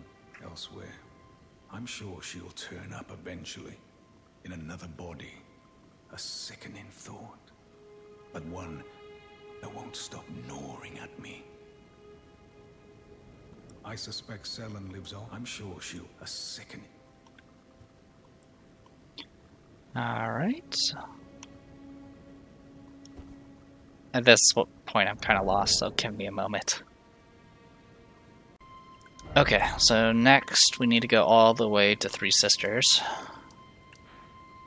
elsewhere. I'm sure she'll turn up eventually, in another body. A sickening thought, but one that won't stop gnawing at me. I suspect Selen lives on. I'm sure she'll... A sickening... Alright. At this point I'm kind of lost, so give me a moment. Okay, so next we need to go all the way to Three Sisters.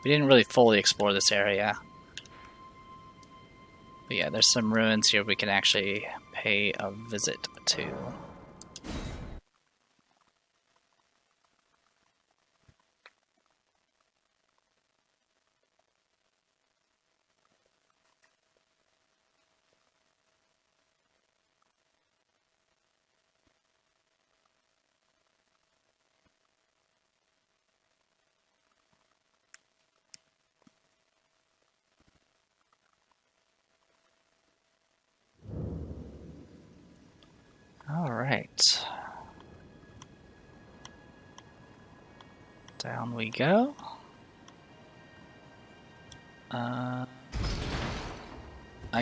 We didn't really fully explore this area. But yeah, there's some ruins here we can actually pay a visit to. Alright. Down we go. I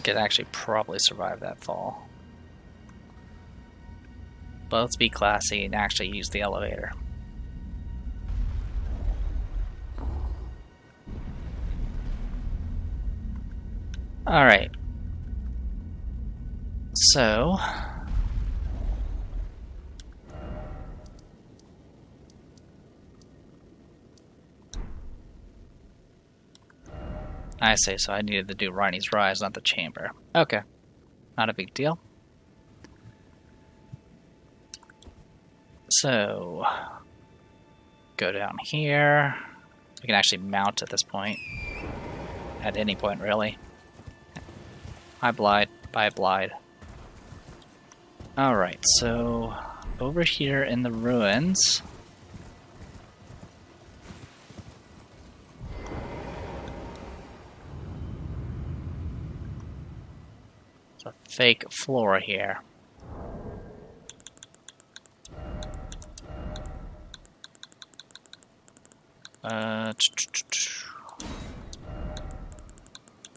could actually probably survive that fall. But let's be classy and actually use the elevator. Alright. So... I say so. I needed to do Rhynie's Rise, not the chamber. Okay. Not a big deal. So... go down here. We can actually mount at this point. At any point, really. Hi, Blide. Bye, Blide. Alright, so... over here in the ruins... a fake floor here.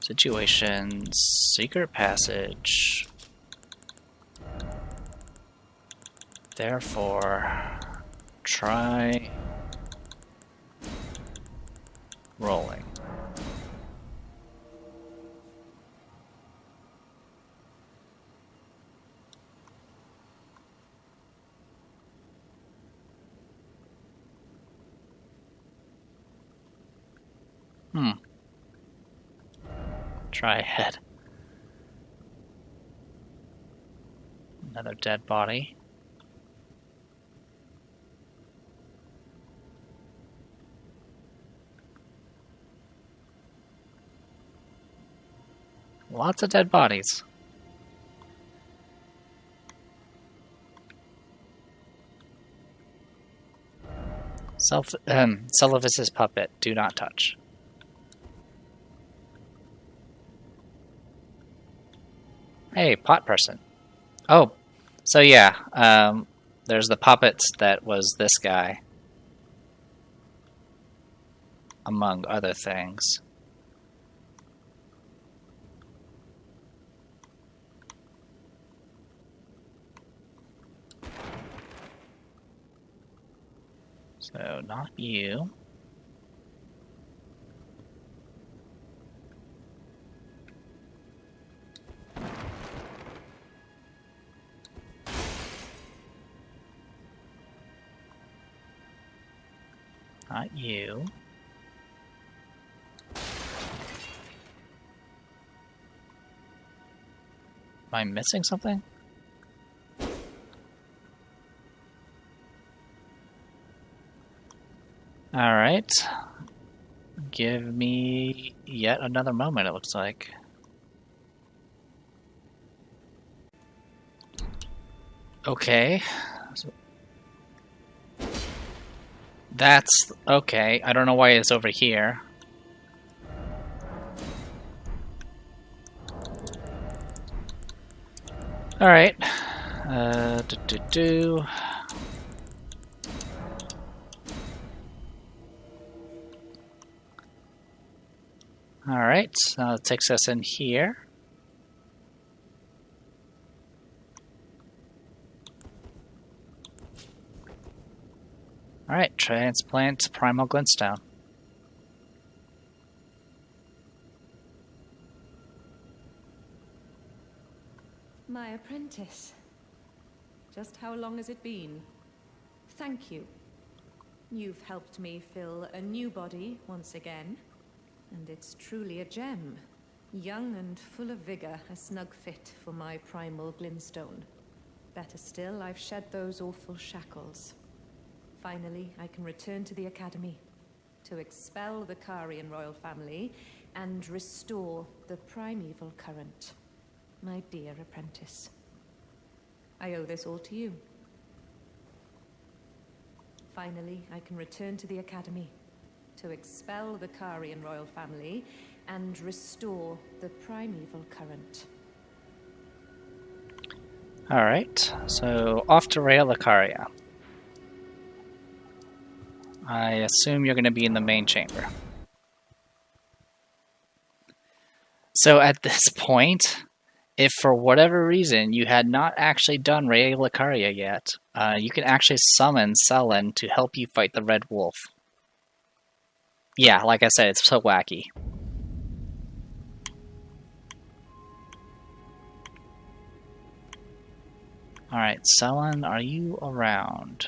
Situations, secret passage. Therefore, try rolling. Try ahead. Another dead body. Lots of dead bodies. Celevis's puppet. Do not touch. Hey, pot person. Oh, so yeah, there's the puppets that was this guy, among other things. So, not you. Not you. Am I missing something? Alright. Give me yet another moment, it looks like. Okay. That's okay. I don't know why it's over here. Alright. Alright, now it takes us in here. Alright, Transplant Primal Glinstone. My apprentice. Just how long has it been? Thank you. You've helped me fill a new body once again, and it's truly a gem. Young and full of vigor, a snug fit for my primal Glinstone. Better still, I've shed those awful shackles. Finally, I can return to the Academy to expel the Carian royal family and restore the primeval current. My dear apprentice. I owe this all to you. Finally, I can return to the Academy to expel the Carian royal family and restore the primeval current. Alright, so off to Rail Lucaria. I assume you're going to be in the main chamber. So at this point, if for whatever reason you had not actually done Raya Lucaria yet, you can actually summon Selen to help you fight the Red Wolf. Yeah, like I said, it's so wacky. Alright, Selen, are you around?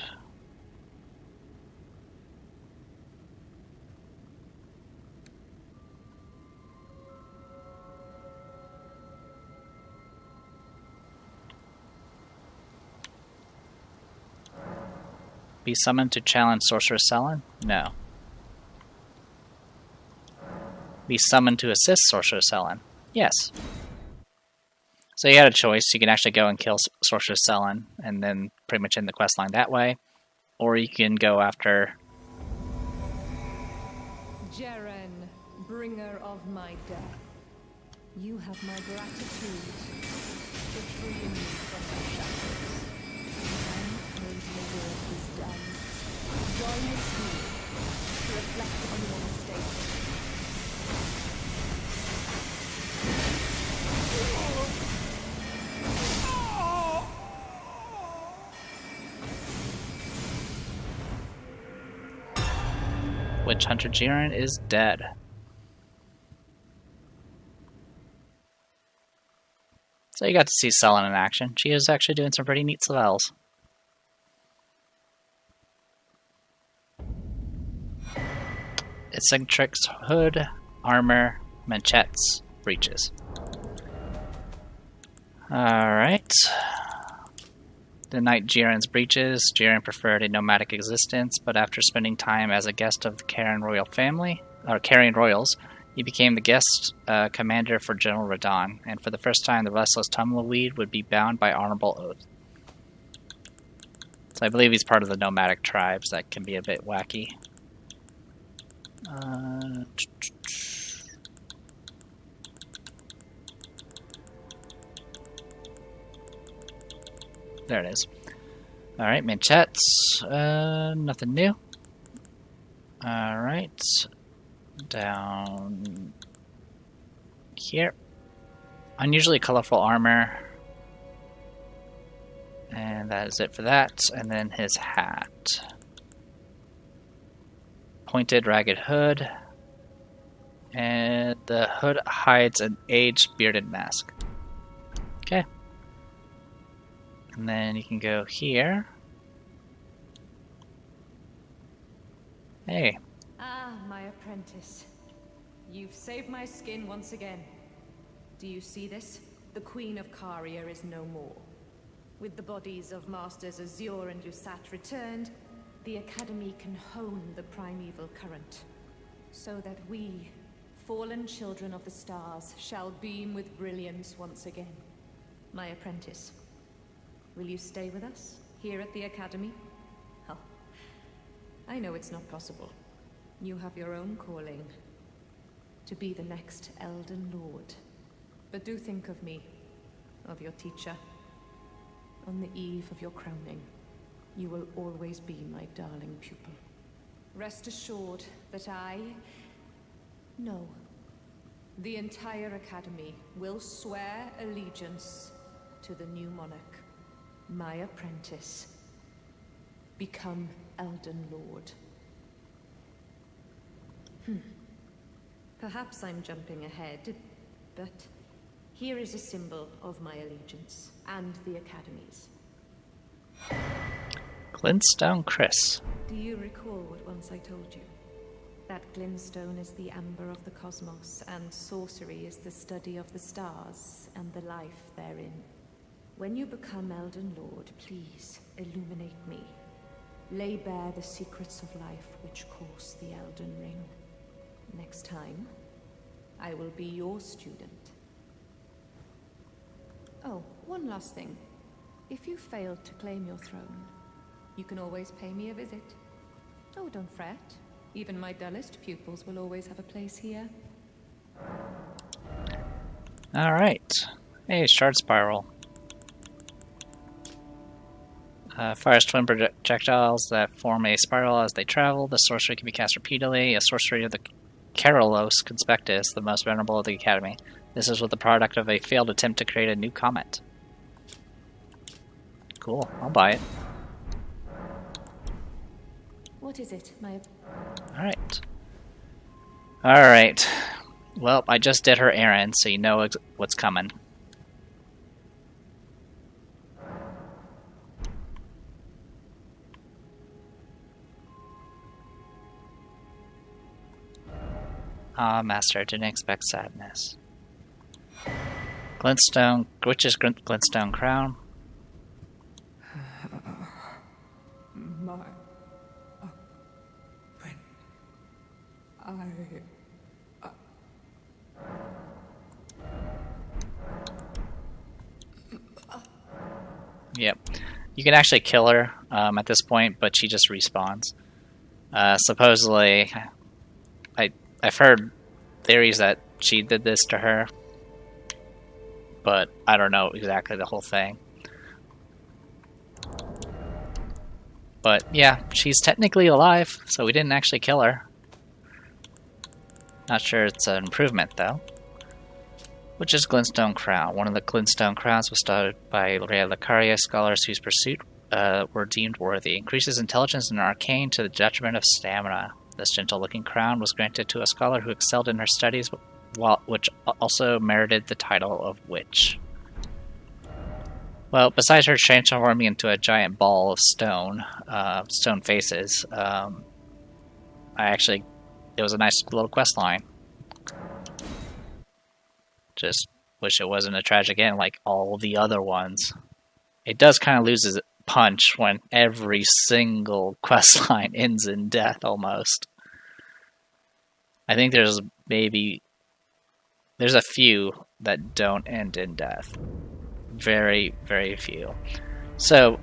Be summoned to challenge Sorcerer Selen? No. Be summoned to assist Sorcerer Selen? Yes. So you had a choice. You can actually go and kill Sorcerer Selen and then pretty much end the questline that way. Or you can go after... Jeren, bringer of my death. You have my gratitude for freeing me from my shackles. When the work is done, join with me to reflect on your mistakes. Witch Hunter Jiren is dead. So you got to see Selen in action. She is actually doing some pretty neat spells. Eccentric's hood, armor, manchettes, breeches. Alright. The Knight Jiren's breeches. Jiren preferred a nomadic existence, but after spending time as a guest of the Karen royal family, or Karen royals, he became the guest commander for General Radon, and for the first time the restless tumbleweed would be bound by honorable oath. So I believe he's part of the nomadic tribes. That can be a bit wacky. There it is. Alright, manchettes. Nothing new. Alright. Down here. Unusually colorful armor. And that is it for that. And then his hat. Pointed, ragged hood. And the hood hides an aged bearded mask. Okay. And then you can go here. Hey. Ah, my apprentice. You've saved my skin once again. Do you see this? The Queen of Caria is no more. With the bodies of Masters Azure and Lusat returned, the Academy can hone the primeval current, so that we, fallen children of the stars, shall beam with brilliance once again. My apprentice, will you stay with us, here at the Academy? Oh, I know it's not possible. You have your own calling, to be the next Elden Lord. But do think of me, of your teacher. On the eve of your crowning, you will always be my darling pupil. Rest assured that no, the entire Academy will swear allegiance to the new monarch, my apprentice. Become Elden Lord. Perhaps I'm jumping ahead, but here is a symbol of my allegiance and the Academy's. Glinstone Chris. Do you recall what once I told you? That Glinstone is the amber of the cosmos, and sorcery is the study of the stars and the life therein. When you become Elden Lord, please illuminate me. Lay bare the secrets of life which course the Elden Ring. Next time, I will be your student. Oh, one last thing. If you failed to claim your throne, you can always pay me a visit. Oh, don't fret. Even my dullest pupils will always have a place here. Alright. Hey, Shard Spiral. Fires twin projectiles that form a spiral as they travel. The sorcery can be cast repeatedly. A sorcery of the Carolos Conspectus, the most venerable of the Academy. This is what the product of a failed attempt to create a new comet. Cool, I'll buy it. What is it, my... Alright. Alright. Well, I just did her errand, so you know what's coming. Ah, Master, didn't expect sadness. Glinstone, which is Glinstone Crown. My... when... Yep. You can actually kill her at this point, but she just respawns. Supposedly, I've heard theories that she did this to her, but I don't know exactly the whole thing. But yeah, she's technically alive, so we didn't actually kill her. Not sure it's an improvement, though. Which is Glinstone Crown. One of the Glinstone Crowns was started by Rea Lucaria scholars whose pursuit were deemed worthy. Increases intelligence and arcane to the detriment of stamina. This gentle-looking crown was granted to a scholar who excelled in her studies, which also merited the title of Witch. Well, besides her transforming into a giant ball of stone, stone faces, it was a nice little quest line. Just wish it wasn't a tragic end like all the other ones. It does kind of lose its punch when every single quest line ends in death almost. I think there's a few that don't end in death. Very, very few. So,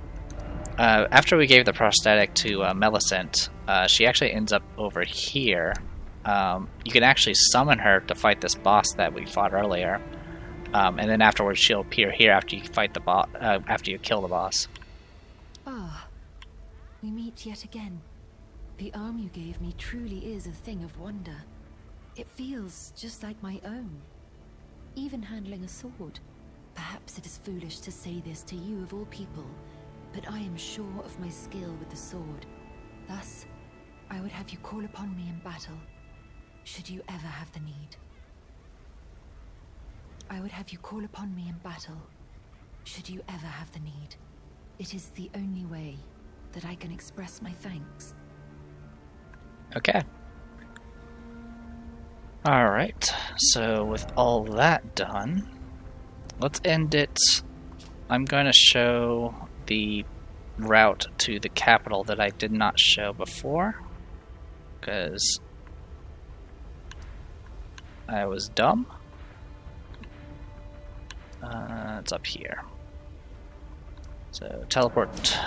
after we gave the prosthetic to Millicent, she actually ends up over here. You can actually summon her to fight this boss that we fought earlier, and then afterwards she'll appear here after you fight the boss. After you kill the boss. Ah, we meet yet again. The arm you gave me truly is a thing of wonder. It feels just like my own. Even handling a sword. Perhaps it is foolish to say this to you of all people, but I am sure of my skill with the sword. Thus, I would have you call upon me in battle, should you ever have the need. I would have you call upon me in battle, should you ever have the need. It is the only way that I can express my thanks. Okay. Alright, so with all that done, let's end it. I'm going to show the route to the capital that I did not show before, because I was dumb. It's up here. So, teleport.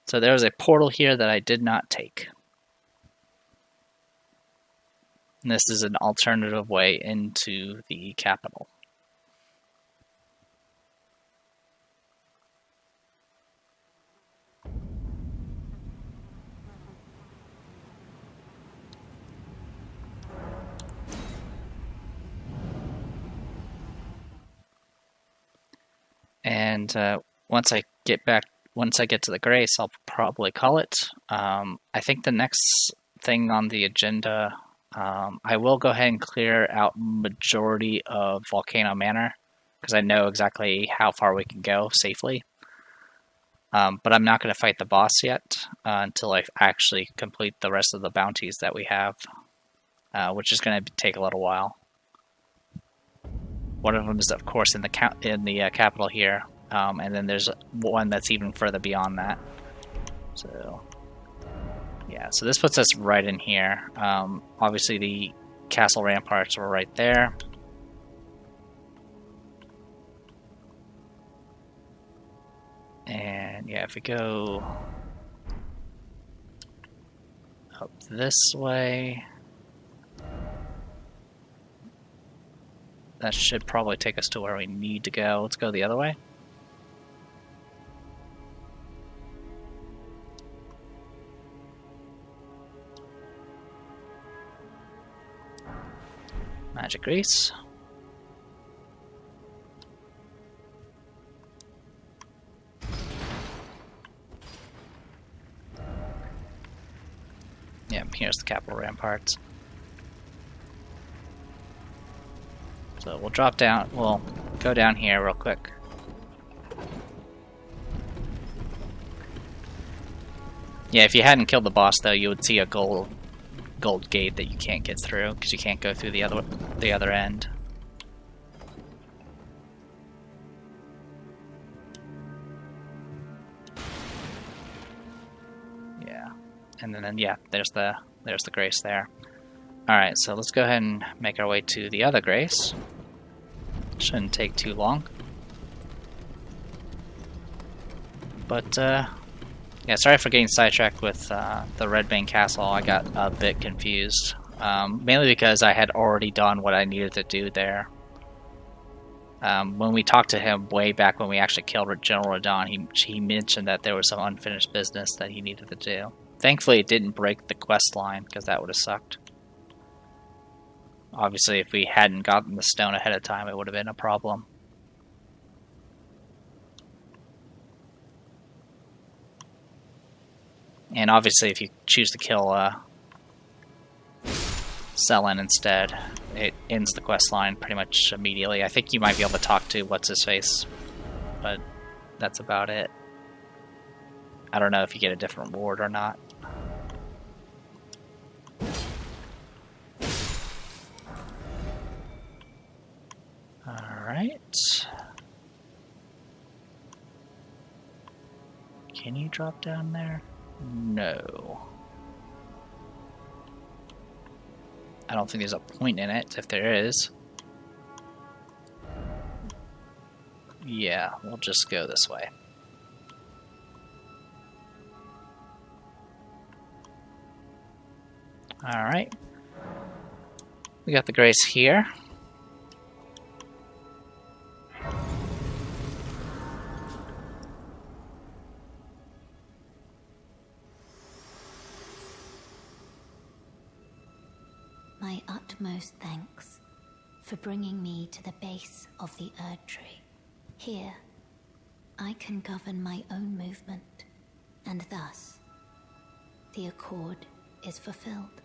So there was a portal here that I did not take. And this is an alternative way into the capital. And once I get to the Grace, I'll probably call it. I think the next thing on the agenda, I will go ahead and clear out majority of Volcano Manor, because I know exactly how far we can go safely. But I'm not going to fight the boss yet until I actually complete the rest of the bounties that we have, which is going to take a little while. One of them is, of course, in the capital here, and then there's one that's even further beyond that. So, yeah. So this puts us right in here. Obviously, the castle ramparts were right there. And yeah, if we go up this way, that should probably take us to where we need to go. Let's go the other way. Magic grease. Yep, here's the capital ramparts. So we'll drop down, we'll go down here real quick. Yeah, if you hadn't killed the boss though, you would see a gold gate that you can't get through because you can't go through the other end. Yeah, and then yeah, there's the Grace there. All right, so let's go ahead and make our way to the other Grace. Shouldn't take too long. But yeah, sorry for getting sidetracked with the Red Bane Castle. I got a bit confused. Mainly because I had already done what I needed to do there. When we talked to him way back when we actually killed General Radon, he mentioned that there was some unfinished business that he needed to do. Thankfully, it didn't break the quest line, because that would have sucked. Obviously, if we hadn't gotten the stone ahead of time, it would have been a problem. And obviously, if you choose to kill Selen instead, it ends the quest line pretty much immediately. I think you might be able to talk to What's-His-Face, but that's about it. I don't know if you get a different reward or not. Alright. Can you drop down there? No. I don't think there's a point in it, if there is. Yeah, we'll just go this way. Alright. We got the Grace here. My utmost thanks for bringing me to the base of the Erd Tree. Here, I can govern my own movement, and thus, the accord is fulfilled.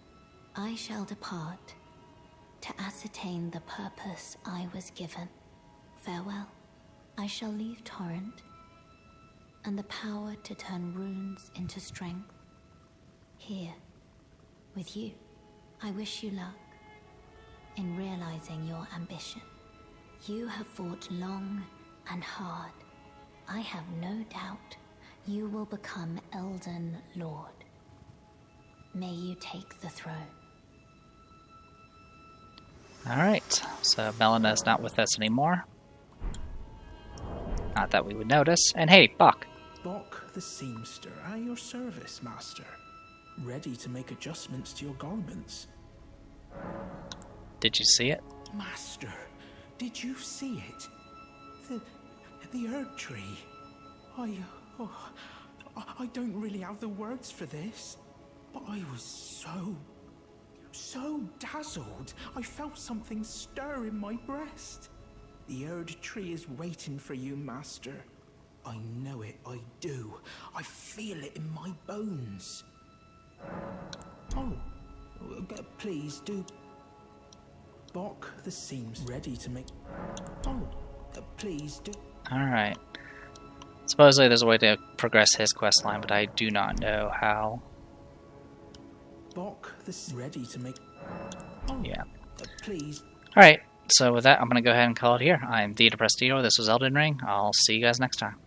I shall depart to ascertain the purpose I was given. Farewell. I shall leave Torrent, and the power to turn runes into strength. Here, with you. I wish you luck in realizing your ambition. You have fought long and hard. I have no doubt you will become Elden Lord. May you take the throne. Alright, so Melina's not with us anymore. Not that we would notice. And hey, Buck. Bok the seamster, at your service, master. Ready to make adjustments to your garments. Did you see it? Master, did you see it? The Erd Tree. I don't really have the words for this, but I was so dazzled. I felt something stir in my breast. The Erd Tree is waiting for you, master. I know it, I do. I feel it in my bones. Oh, please do. Bok the seams ready to make. Oh, please do. Alright. Supposedly there's a way to progress his quest line, but I do not know how. Bok the ready to make. Oh, yeah. Please. Alright, so with that, I'm going to go ahead and call it here. I'm the Depressed Hero. This was Elden Ring. I'll see you guys next time.